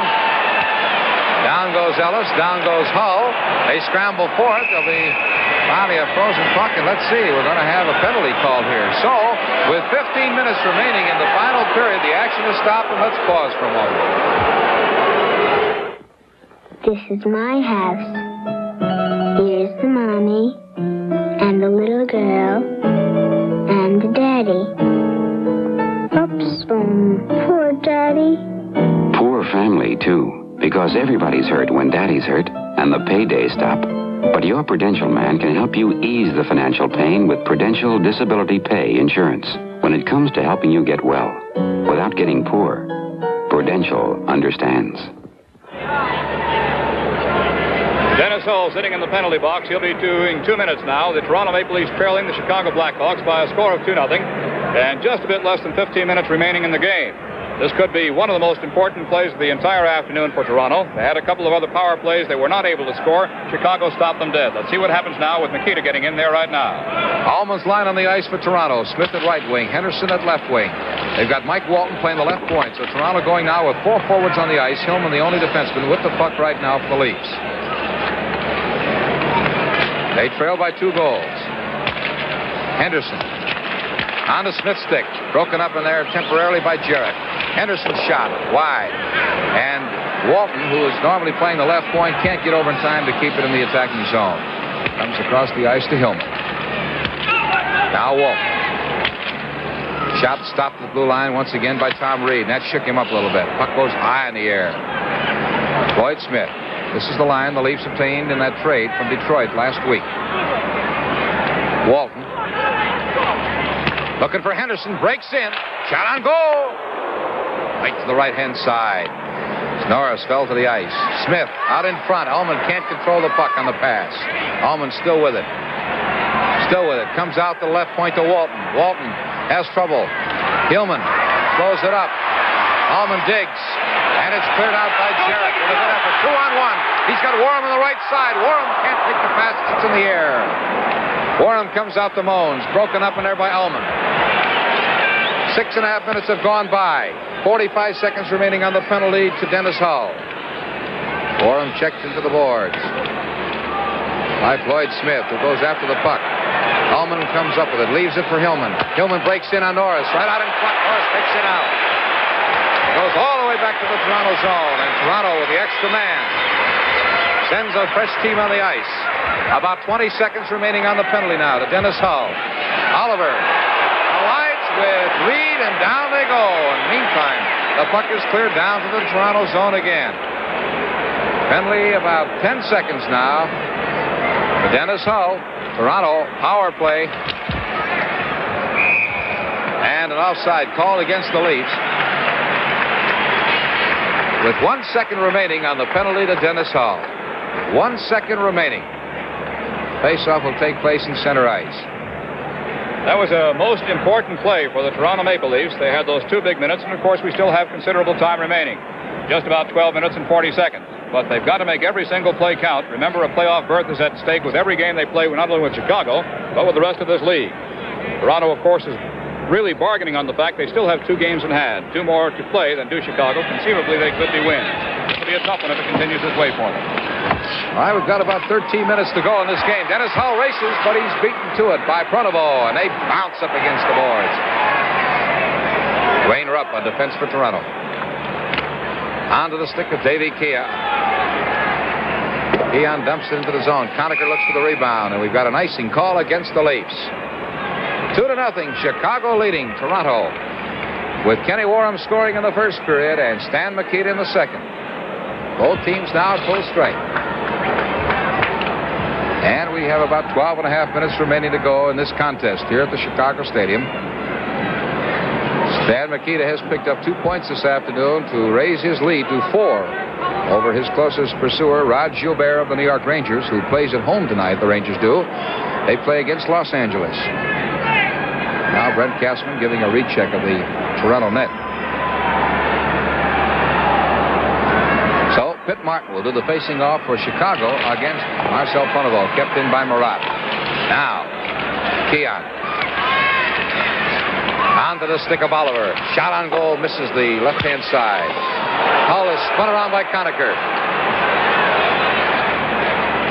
Down goes Ellis. Down goes Hull. They scramble for it. There'll be finally a frozen puck. And let's see, we're going to have a penalty called here. So, with 15 minutes remaining in the final period, the action is stopped, and let's pause for a moment. This is my house. Here's the mommy, and the little girl, and the daddy. Oops, poor daddy. Poor family, too. Because everybody's hurt when daddy's hurt, and the paydays stop. But your Prudential man can help you ease the financial pain with Prudential Disability Pay Insurance. When it comes to helping you get well, without getting poor, Prudential understands. Dennis Hull sitting in the penalty box. He'll be doing 2 minutes now. The Toronto Maple Leafs trailing the Chicago Blackhawks by a score of 2-0. And just a bit less than 15 minutes remaining in the game. This could be one of the most important plays of the entire afternoon for Toronto. They had a couple of other power plays. They were not able to score. Chicago stopped them dead. Let's see what happens now with Makita getting in there right now. Allman's line on the ice for Toronto. Smith at right wing. Henderson at left wing. They've got Mike Walton playing the left point. So Toronto going now with 4 forwards on the ice. Hillman, the only defenseman, with the puck right now for the Leafs. They trail by 2 goals. Henderson. On to Smith's stick. Broken up in there temporarily by Jarrett. Henderson's shot wide. And Walton, who is normally playing the left point, can't get over in time to keep it in the attacking zone. Comes across the ice to Hillman. Now Walton. Shot stopped at the blue line once again by Tom Reed, and that shook him up a little bit. Puck goes high in the air. Floyd Smith. This is the line the Leafs obtained in that trade from Detroit last week. Walton. Looking for Henderson. Breaks in. Shot on goal. Right to the right-hand side. Norris fell to the ice. Smith out in front. Ullman can't control the puck on the pass. Ullman still with it. Still with it. Comes out the left point to Walton. Walton has trouble. Hillman throws it up. Ullman digs. And it's cleared out by Jarrett with a good effort. 2-on-1. He's got Warham on the right side. Warham can't take the pass. It's in the air. Warham comes out to Moans. Broken up in there by Ullman. 6.5 minutes have gone by. 45 seconds remaining on the penalty to Dennis Hull. Warham checked into the boards by Floyd Smith, who goes after the puck. Ullman comes up with it, leaves it for Hillman. Hillman breaks in on Norris, right out in front. Norris takes it out. Goes all the way back to the Toronto zone, and Toronto with the extra man sends a fresh team on the ice. About 20 seconds remaining on the penalty now to Dennis Hull. Oliver collides with Reed, and down they go. And meantime, the puck is cleared down to the Toronto zone again. Penalty about 10 seconds now for Dennis Hull. Toronto power play. And an offside call against the Leafs. With 1 second remaining on the penalty to Dennis Hull. 1 second remaining. Faceoff will take place in center ice. That was a most important play for the Toronto Maple Leafs. They had those 2 big minutes, and of course we still have considerable time remaining. Just about 12 minutes and 40 seconds. But they've got to make every single play count. Remember, a playoff berth is at stake with every game they play, not only with Chicago, but with the rest of this league. Toronto, of course, is really bargaining on the fact they still have 2 games in hand. 2 more to play than do Chicago. Conceivably, they could be wins. It could be a tough one if it continues this way for them. All right, we've got about 13 minutes to go in this game. Dennis Hull races, but he's beaten to it by Pronovo, and they bounce up against the boards. Dwayne Rupp on defense for Toronto. Onto the stick of Davey Keon. Keon dumps it into the zone. Conacher looks for the rebound, and we've got an icing call against the Leafs. 2-0, Chicago leading Toronto, with Kenny Warham scoring in the first period and Stan Mikita in the second. Both teams now at full strength. And we have about 12.5 minutes remaining to go in this contest here at the Chicago Stadium. Stan Mikita has picked up 2 points this afternoon to raise his lead to 4 over his closest pursuer, Rod Gilbert of the New York Rangers, who plays at home tonight, the Rangers do. They play against Los Angeles. Now Brent Kessman giving a recheck of the Toronto net. So Pitt Martin will do the facing off for Chicago against Marcel Pronovo, kept in by Marat. Now, Keon. Onto the stick of Oliver. Shot on goal, misses the left-hand side. Hull is spun around by Conacher.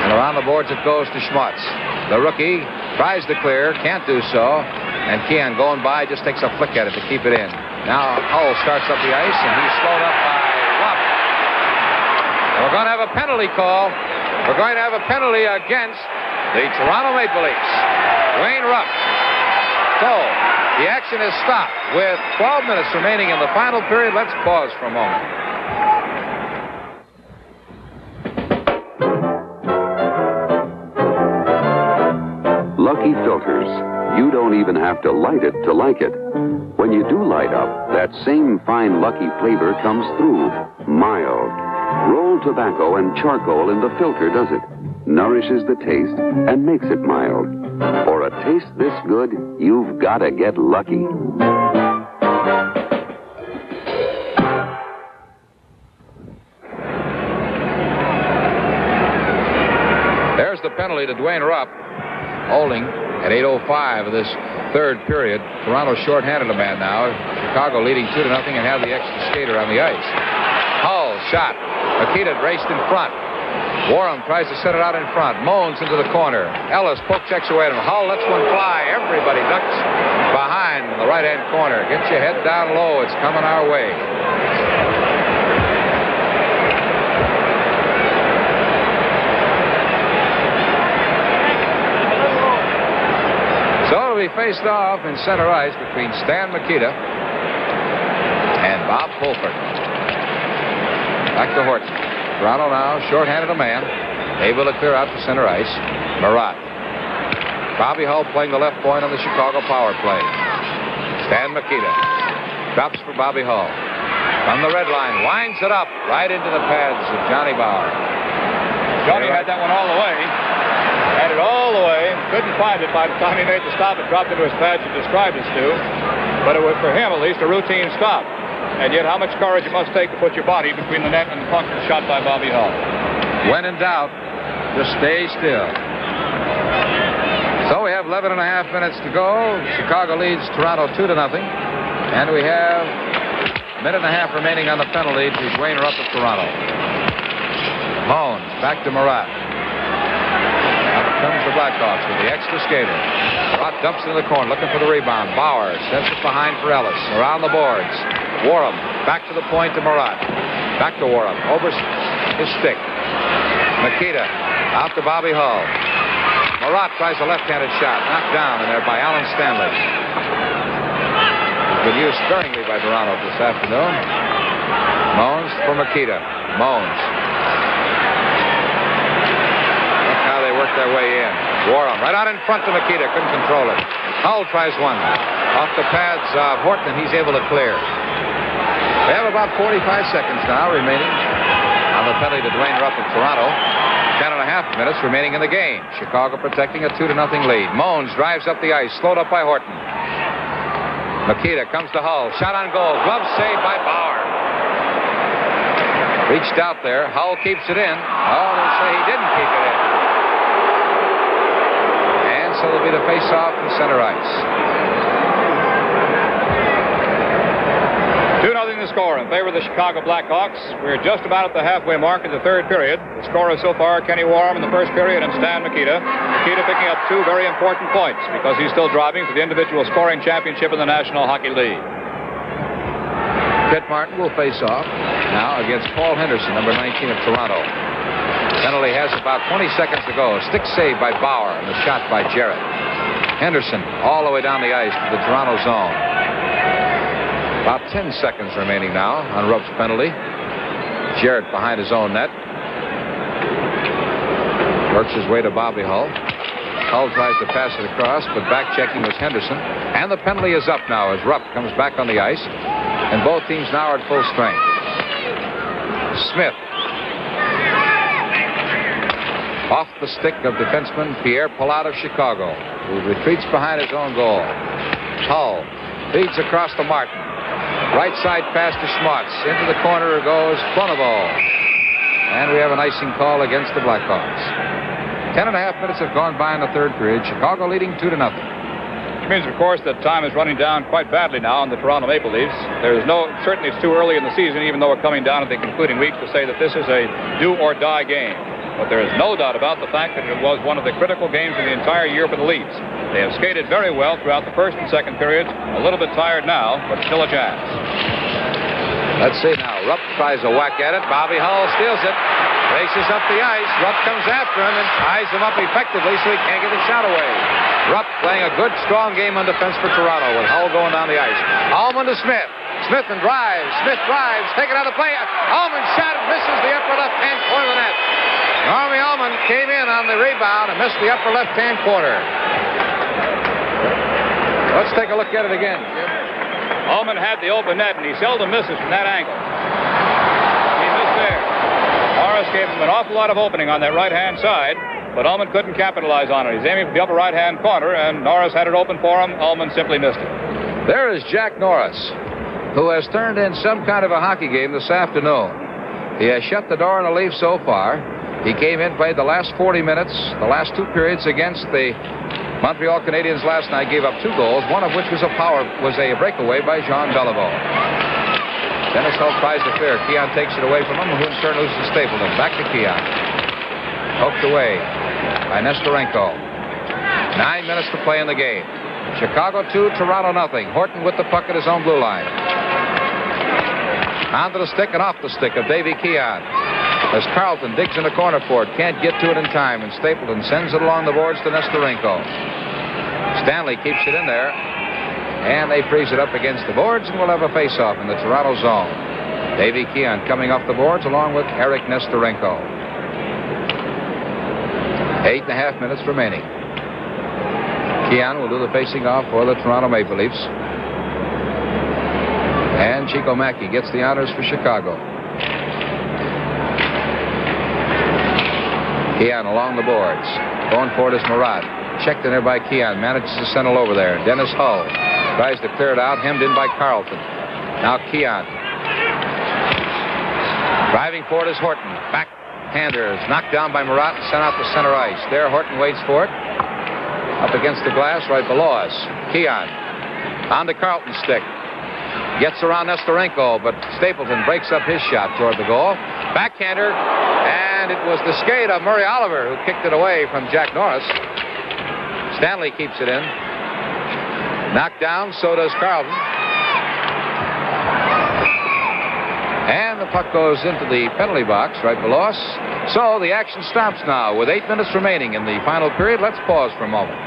And around the boards it goes to Schmutz. The rookie tries to clear, can't do so. And Keon going by just takes a flick at it to keep it in. Now Hull starts up the ice, and he's slowed up by Rupp. And we're going to have a penalty call. We're going to have a penalty against the Toronto Maple Leafs. Dwayne Rupp. So the action is stopped with 12 minutes remaining in the final period. Let's pause for a moment. Lucky Filters. You don't even have to light it to like it. When you do light up, that same fine Lucky flavor comes through. Mild. Rolled tobacco and charcoal in the filter does it. Nourishes the taste and makes it mild. For a taste this good, you've got to get lucky. There's the penalty to Dwayne Rupp. Holding at 8:05 of this third period. Toronto shorthanded a man now. Chicago leading 2-0 and have the extra skater on the ice. Hull shot. Mikita raced in front. Warham tries to set it out in front. Moans into the corner. Ellis poke checks away at him. Hull lets one fly. Everybody ducks behind in the right-hand corner. Get your head down low. It's coming our way. be faced off in center ice between Stan Mikita and Bob Fulford. Back to Horton. Toronto now short-handed a man. Able to clear out to center ice. Marat. Bobby Hull playing the left point on the Chicago power play. Stan Mikita drops for Bobby Hull. From the red line, winds it up right into the pads of Johnny Bauer. Johnny had that one all the way. Had it all the way. Couldn't find it by the time he made the stop. It dropped into his pads and described it to. But it was, for him at least, a routine stop. And yet how much courage it must take to put your body between the net and the puck shot by Bobby Hull. When in doubt, just stay still. So we have 11 and a half minutes to go. Chicago leads Toronto 2-0. And we have a minute and a half remaining on the penalty to Dwayne Rupp of Toronto. Moan back to Marat. Now comes the Blackhawks with the extra skater. Marat dumps into the corner looking for the rebound. Bauer sends it behind for Ellis. Around the boards. Warham back to the point to Marat. Back to Warham. Over his stick. Mikita out to Bobby Hull. Marat tries a left-handed shot. Knocked down in there by Alan Stanley. He's been used sparingly by Toronto this afternoon. Moans for Mikita. Moans. Look how they work their way in. Warham right out in front to Mikita. Couldn't control it. Hull tries one. Off the pads of Horton, and he's able to clear. We have about 45 seconds now remaining on the penalty to Dwayne Rupp of Toronto. 10 and a half minutes remaining in the game. Chicago protecting a 2-0 lead. Moans drives up the ice, slowed up by Horton. Mikita comes to Hull. Shot on goal. Glove saved by Bauer. Reached out there. Hull keeps it in. Oh, they'll say he didn't keep it in. And so there'll be the face-off in center ice. 2-0 the score in favor of the Chicago Blackhawks. We're just about at the halfway mark of the third period. The scorers so far, Kenny Warham in the first period and Stan Mikita. Mikita picking up 2 very important points because he's still driving for the individual scoring championship in the National Hockey League. Pitt Martin will face off now against Paul Henderson, number 19 of Toronto. Penalty has about 20 seconds to go. Stick save by Bauer and the shot by Jarrett. Henderson all the way down the ice to the Toronto zone. About 10 seconds remaining now on Rupp's penalty. Jarrett behind his own net. Works his way to Bobby Hull. Hull tries to pass it across, but back checking was Henderson. And the penalty is up now as Rupp comes back on the ice. And both teams now are at full strength. Smith. Off the stick of defenseman Pierre Palat of Chicago, who retreats behind his own goal. Hull feeds across to Martin. Right side pass to Schmutz. Into the corner goes Pronovo. And we have an icing call against the Blackhawks. 10 and a half minutes have gone by in the third period. Chicago leading 2-0. Which means, of course, that time is running down quite badly now on the Toronto Maple Leafs. Certainly it's too early in the season, even though we're coming down at the concluding week, to say that this is a do-or-die game. But there is no doubt about the fact that it was one of the critical games of the entire year for the Leafs. They have skated very well throughout the first and second periods. A little bit tired now, but still a chance. Let's see now. Rupp tries a whack at it. Bobby Hull steals it. Races up the ice. Rupp comes after him and ties him up effectively so he can't get the shot away. Rupp playing a good, strong game on defense for Toronto with Hull going down the ice. Allman to Smith. Smith and drives. Smith drives. Taken out of play. Allman shot and misses the upper left-hand corner of the net. Normie Allman came in on the rebound and missed the upper left-hand corner. Let's take a look at it again, Jim. Allman had the open net, and he seldom misses from that angle. He missed there. Norris gave him an awful lot of opening on that right-hand side, but Allman couldn't capitalize on it. He's aiming for the upper right-hand corner, and Norris had it open for him. Allman simply missed it. There is Jack Norris, who has turned in some kind of a hockey game this afternoon. He has shut the door on the Leafs so far. He came in, played the last 40 minutes, the last 2 periods against the Montreal Canadiens last night, gave up 2 goals, one of which was a breakaway by Jean Beliveau. Dennis Hull tries to clear. Keon takes it away from him, who in turn loses to Stapleton. Back to Keon. Poked away by Nestorenko. 9 minutes to play in the game. Chicago 2, Toronto nothing. Horton with the puck at his own blue line. Onto the stick and off the stick of Davey Keon. As Carlton digs in the corner for it, can't get to it in time, and Stapleton sends it along the boards to Nestorenko. Stanley keeps it in there. And they freeze it up against the boards, and we'll have a face-off in the Toronto zone. Davey Keon coming off the boards along with Eric Nestorenko. 8.5 minutes remaining. Keon will do the facing off for the Toronto Maple Leafs. And Chico Mackey gets the honors for Chicago. Keon along the boards. Going for it is Murat. Checked in there by Keon. Manages to send it over there. Dennis Hull tries to clear it out. Hemmed in by Carlton. Now Keon. Driving for it is Horton. Backhander is knocked down by Murat and sent out to center ice. There Horton waits for it. Up against the glass right below us. Keon. On to Carlton's stick. Gets around Nestorenko, but Stapleton breaks up his shot toward the goal. Backhander. And it was the skate of Murray Oliver who kicked it away from Jack Norris. Stanley keeps it in. Knocked down, so does Carlton. And the puck goes into the penalty box right below us. So the action stops now with 8 minutes remaining in the final period. Let's pause for a moment.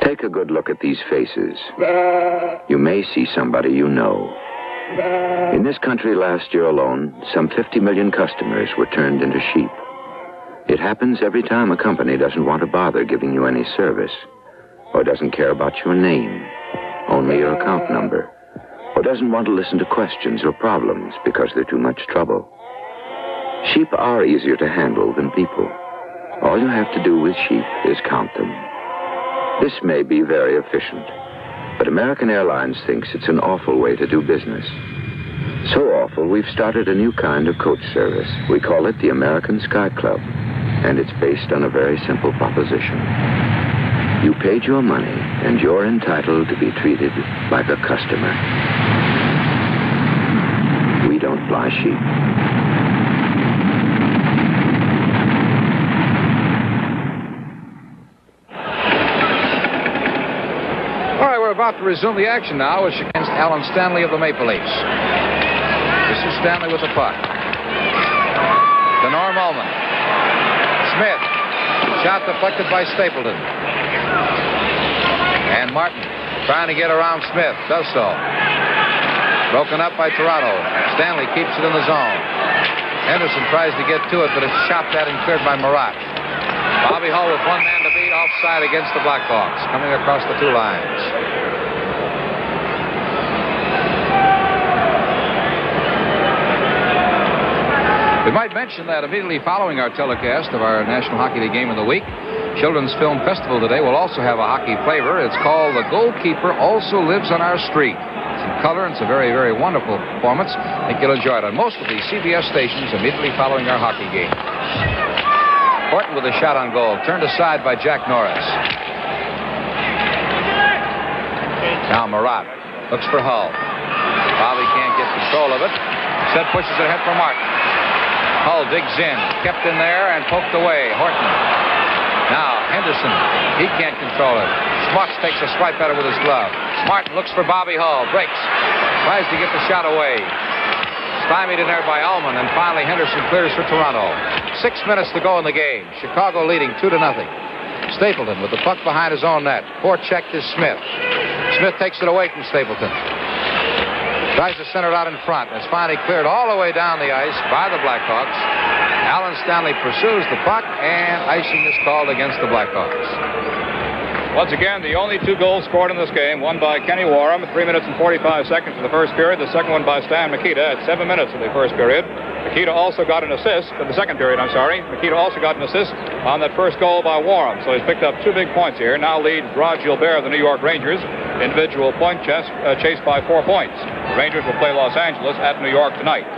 Take a good look at these faces. You may see somebody you know. In this country last year alone, some 50 million customers were turned into sheep. It happens every time a company doesn't want to bother giving you any service, or doesn't care about your name, only your account number, or doesn't want to listen to questions or problems because they're too much trouble. Sheep are easier to handle than people. All you have to do with sheep is count them. This may be very efficient, but American Airlines thinks it's an awful way to do business. So awful, we've started a new kind of coach service. We call it the American Sky Club, and it's based on a very simple proposition. You paid your money, and you're entitled to be treated like a customer. We don't fly sheep. We're about to resume the action now. It's against Alan Stanley of the Maple Leafs. This is Stanley with the puck. To Norm Ullman. Smith. Shot deflected by Stapleton. And Martin trying to get around Smith. Does so. Broken up by Toronto. Stanley keeps it in the zone. Henderson tries to get to it, but it's chopped at and cleared by Murat. Bobby Hull with one man to beat, offside against the Blackhawks, coming across the two lines. We might mention that immediately following our telecast of our National Hockey League Game of the Week, Children's Film Festival today will also have a hockey flavor. It's called The Goalkeeper Also Lives on Our Street. It's in color, and it's a very, very wonderful performance. I think you'll enjoy it on most of the CBS stations immediately following our hockey game. Horton with a shot on goal, turned aside by Jack Norris. Now Murat looks for Hull. Bobby can't get control of it. Set pushes it ahead for Martin. Hull digs in, kept in there and poked away. Horton. Now Henderson, he can't control it. Schmucks takes a swipe at it with his glove. Martin looks for Bobby Hull, breaks, tries to get the shot away. Stymied in there by Ullman, and finally Henderson clears for Toronto. 6 minutes to go in the game. Chicago leading 2-0. Stapleton with the puck behind his own net. Forechecked is Smith. Smith takes it away from Stapleton. Tries to center it out in front. It's finally cleared all the way down the ice by the Blackhawks. Alan Stanley pursues the puck, and icing is called against the Blackhawks. Once again, the only 2 goals scored in this game, one by Kenny Warham at 3 minutes and 45 seconds in the first period, the second one by Stan Mikita at 7 minutes in the first period. Mikita also got an assist, in the second period, I'm sorry. Mikita also got an assist on that first goal by Warham, so he's picked up 2 big points here. Now leads Rod Gilbert of the New York Rangers, individual point chased by 4 points. The Rangers will play Los Angeles at New York tonight.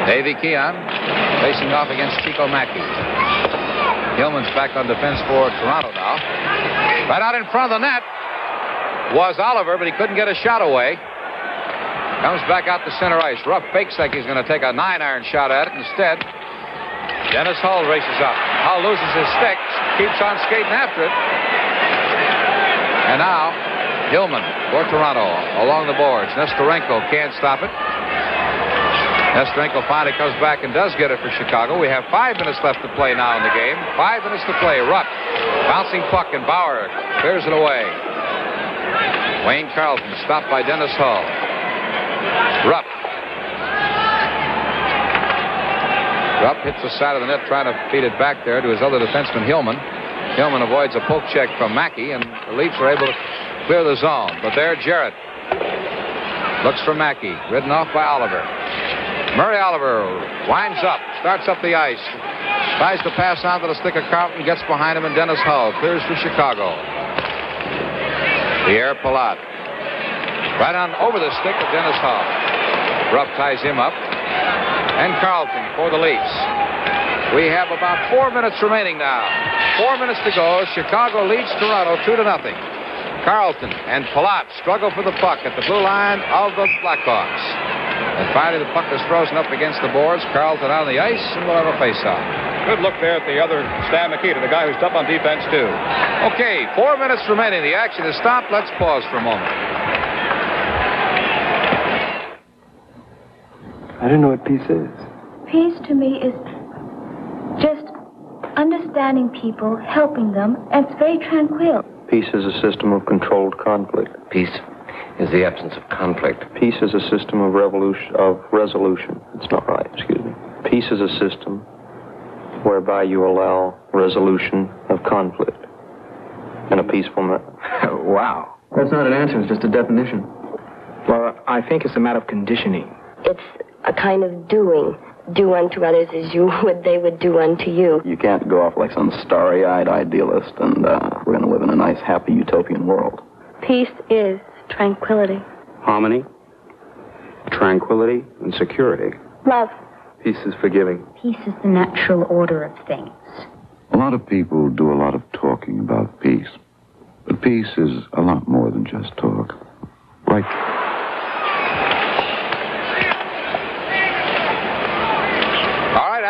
Davey Keon facing off against Chico Mackey. Hillman's back on defense for Toronto now. Right out in front of the net was Oliver, but he couldn't get a shot away. Comes back out to center ice. Ruff fakes like he's going to take a 9-iron shot at it. Instead, Dennis Hull races up. Hull loses his stick, keeps on skating after it. And now, Hillman for Toronto along the boards. Nestorenko can't stop it. Nesterenko finally comes back and does get it for Chicago. We have 5 minutes left to play now in the game. 5 minutes to play. Rupp. Bouncing puck, and Bauer clears it away. Wayne Carlton stopped by Dennis Hull. Rupp. Rupp hits the side of the net trying to feed it back there to his other defenseman, Hillman. Hillman avoids a poke check from Mackey, and the Leafs are able to clear the zone. But there, Jarrett looks for Mackey, ridden off by Oliver. Murray Oliver winds up, starts up the ice, tries to pass on to the stick of Carlton, gets behind him, and Dennis Hull clears for Chicago. Pierre Palat, right on over the stick of Dennis Hull. Rupp ties him up, and Carlton for the Leafs. We have about 4 minutes remaining now. 4 minutes to go. Chicago leads Toronto 2-0. Carlton and Palat struggle for the puck at the blue line of the Blackhawks. And finally, the puck is frozen up against the boards. Carlton on the ice, and we'll have a face-off. Good look there at the other Stan Mikita, the guy who's up on defense, too. Okay, 4 minutes remaining. The action is stopped. Let's pause for a moment. I don't know what peace is. Peace to me is just understanding people, helping them, and it's very tranquil. Peace is a system of controlled conflict. Peace is the absence of conflict. Peace is a system of resolution. It's not right, excuse me. Peace is a system whereby you allow resolution of conflict in a peaceful manner. Wow. That's not an answer, it's just a definition. Well, I think it's a matter of conditioning. It's a kind of doing. Do unto others as they would do unto you. You can't go off like some starry-eyed idealist and we're going to live in a nice, happy, utopian world. Peace is tranquility. Harmony, tranquility, and security. Love. Peace is forgiving. Peace is the natural order of things. A lot of people do a lot of talking about peace. But peace is a lot more than just talk. Right.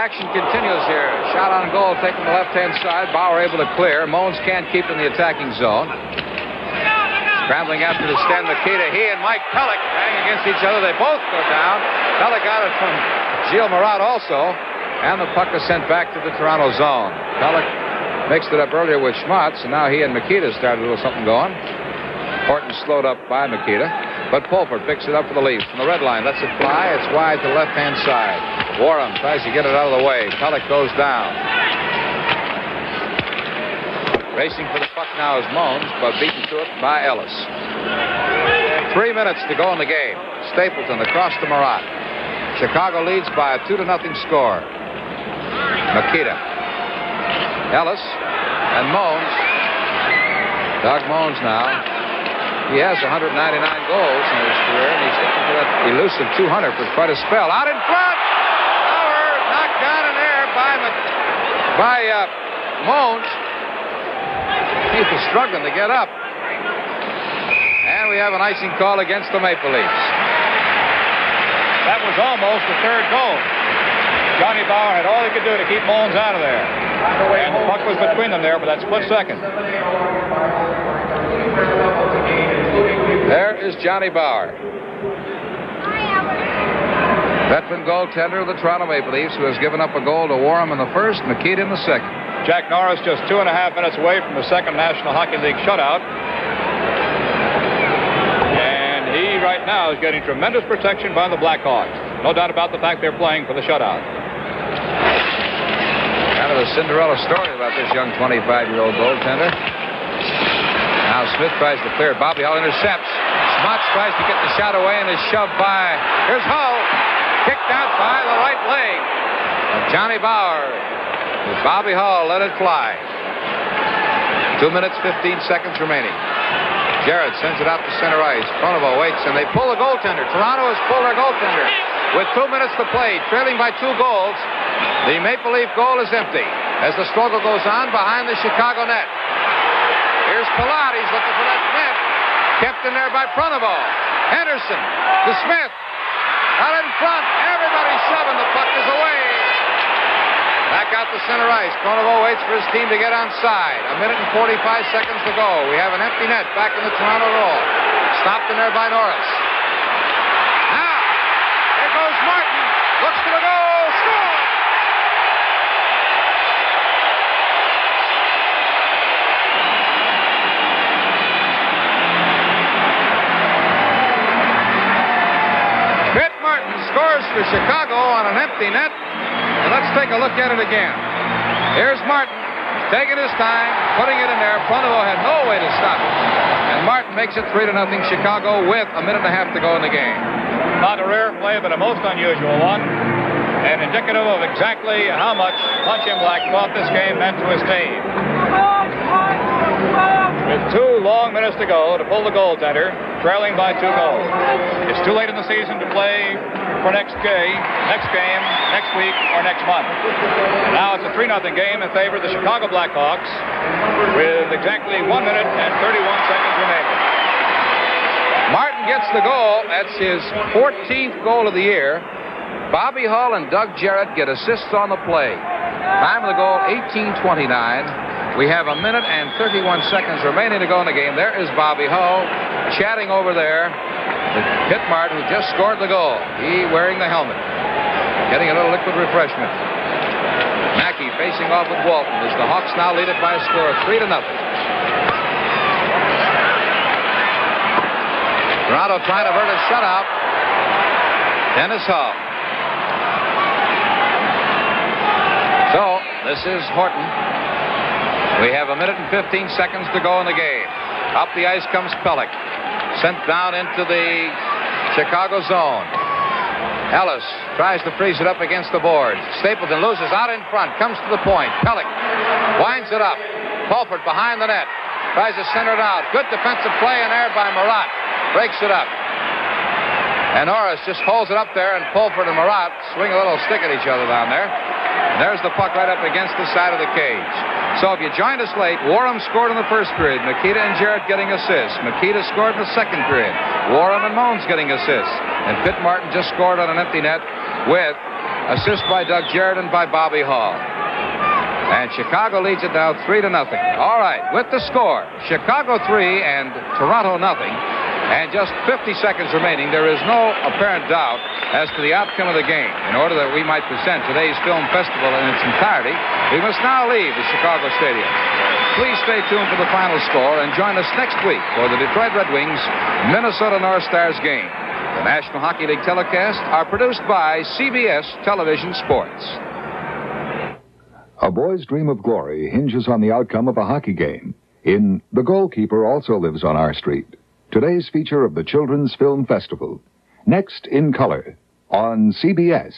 Action continues here. Shot on goal taken the left-hand side. Bauer able to clear. Moans can't keep in the attacking zone. Scrambling after the Stan Mikita. He and Mike Pellick bang against each other. They both go down. Pellick got it from Gilles Marat also. And the puck is sent back to the Toronto zone. Pellick mixed it up earlier with Schmatz, and now he and Mikita started a little something going. Horton slowed up by Mikita. But Pulford picks it up for the Leafs. From the red line, lets it fly. It's wide to the left-hand side. Warren tries to get it out of the way. Pellick goes down. Racing for the puck now is Moans, but beaten to it by Ellis. 3 minutes to go in the game. Stapleton across to Marat. Chicago leads by a 2-0 score. Mikita. Ellis and Moans. Doug Moans now. He has 199 goals in his career, and he's looking for that elusive 200 for quite a spell. Out in front! Bauer knocked down in air by Moans. He was struggling to get up. And we have an icing call against the Maple Leafs. That was almost the third goal. Johnny Bauer had all he could do to keep Moans out of there. And the puck was between them there for that split second. There is Johnny Bauer. Veteran goaltender of the Toronto Maple Leafs, who has given up a goal to Warren in the first, Mikita in the second. Jack Norris just 2.5 minutes away from the second National Hockey League shutout. And he right now is getting tremendous protection by the Blackhawks. No doubt about the fact they're playing for the shutout. Kind of a Cinderella story about this young 25-year-old goaltender. Now Smith tries to clear. Bobby Hull intercepts. Schmatz tries to get the shot away and is shoved by. Here's Hull. Kicked out by the right leg of Johnny Bauer. With Bobby Hull let it fly. 2 minutes, 15 seconds remaining. Jarrett sends it out to center ice. Pronovo waits, and they pull the goaltender. Toronto has pulled their goaltender. With 2 minutes to play, trailing by 2 goals, the Maple Leaf goal is empty as the struggle goes on behind the Chicago net. Here's Palat. He's looking for that net. Kept in there by Pronovo. Henderson to Smith. Out in front. Everybody shoving. The puck is away. Back out to center ice. Pronovo waits for his team to get onside. 1 minute and 45 seconds to go. We have an empty net back in the Toronto roll. Stopped in there by Norris. Now, there goes Martin. Chicago on an empty net. And let's take a look at it again. Here's Martin. Taking his time, putting it in there. Pronovo had no way to stop it. And Martin makes it 3-0 Chicago with a minute and a half to go in the game. Not a rare play, but a most unusual one. And indicative of exactly how much Punch and Black thought this game meant to his team. With 2 long minutes to go to pull the goaltender, trailing by 2 goals. It's too late in the season to play for next game, next week, or next month. Now it's a 3-0 game in favor of the Chicago Blackhawks with exactly 1 minute and 31 seconds remaining. Martin gets the goal. That's his 14th goal of the year. Bobby Hull and Doug Jarrett get assists on the play. Time of the goal, 18:29. We have a minute and 31 seconds remaining to go in the game. There is Bobby Hull chatting over there with Pitt Martin, who just scored the goal. He wearing the helmet, getting a little liquid refreshment. Mackey facing off with Walton as the Hawks now lead it by a score of 3-0. Toronto trying to avert a shutout. Dennis Hull. So, this is Horton. We have a minute and 15 seconds to go in the game. Up the ice comes Pellick. Sent down into the Chicago zone. Ellis tries to freeze it up against the boards. Stapleton loses out in front. Comes to the point. Pellick winds it up. Pulford behind the net. Tries to center it out. Good defensive play in there by Marat. Breaks it up. And Norris just holds it up there, and Pulford and Marat swing a little stick at each other down there. And there's the puck right up against the side of the cage. So if you joined us late, Warham scored in the first period. Makita and Jarrett getting assists. Makita scored in the second period. Warham and Moans getting assists. And Pitt Martin just scored on an empty net with assists by Doug Jarrett and by Bobby Hall. And Chicago leads it now 3-0. All right, with the score, Chicago 3 and Toronto 0. And just 50 seconds remaining. There is no apparent doubt as to the outcome of the game. In order that we might present today's film festival in its entirety, we must now leave the Chicago Stadium. Please stay tuned for the final score and join us next week for the Detroit Red Wings Minnesota North Stars game. The National Hockey League telecasts are produced by CBS Television Sports. A boy's dream of glory hinges on the outcome of a hockey game. In The Goalkeeper Also Lives on Our Street, today's feature of the Children's Film Festival. Next in color on CBS.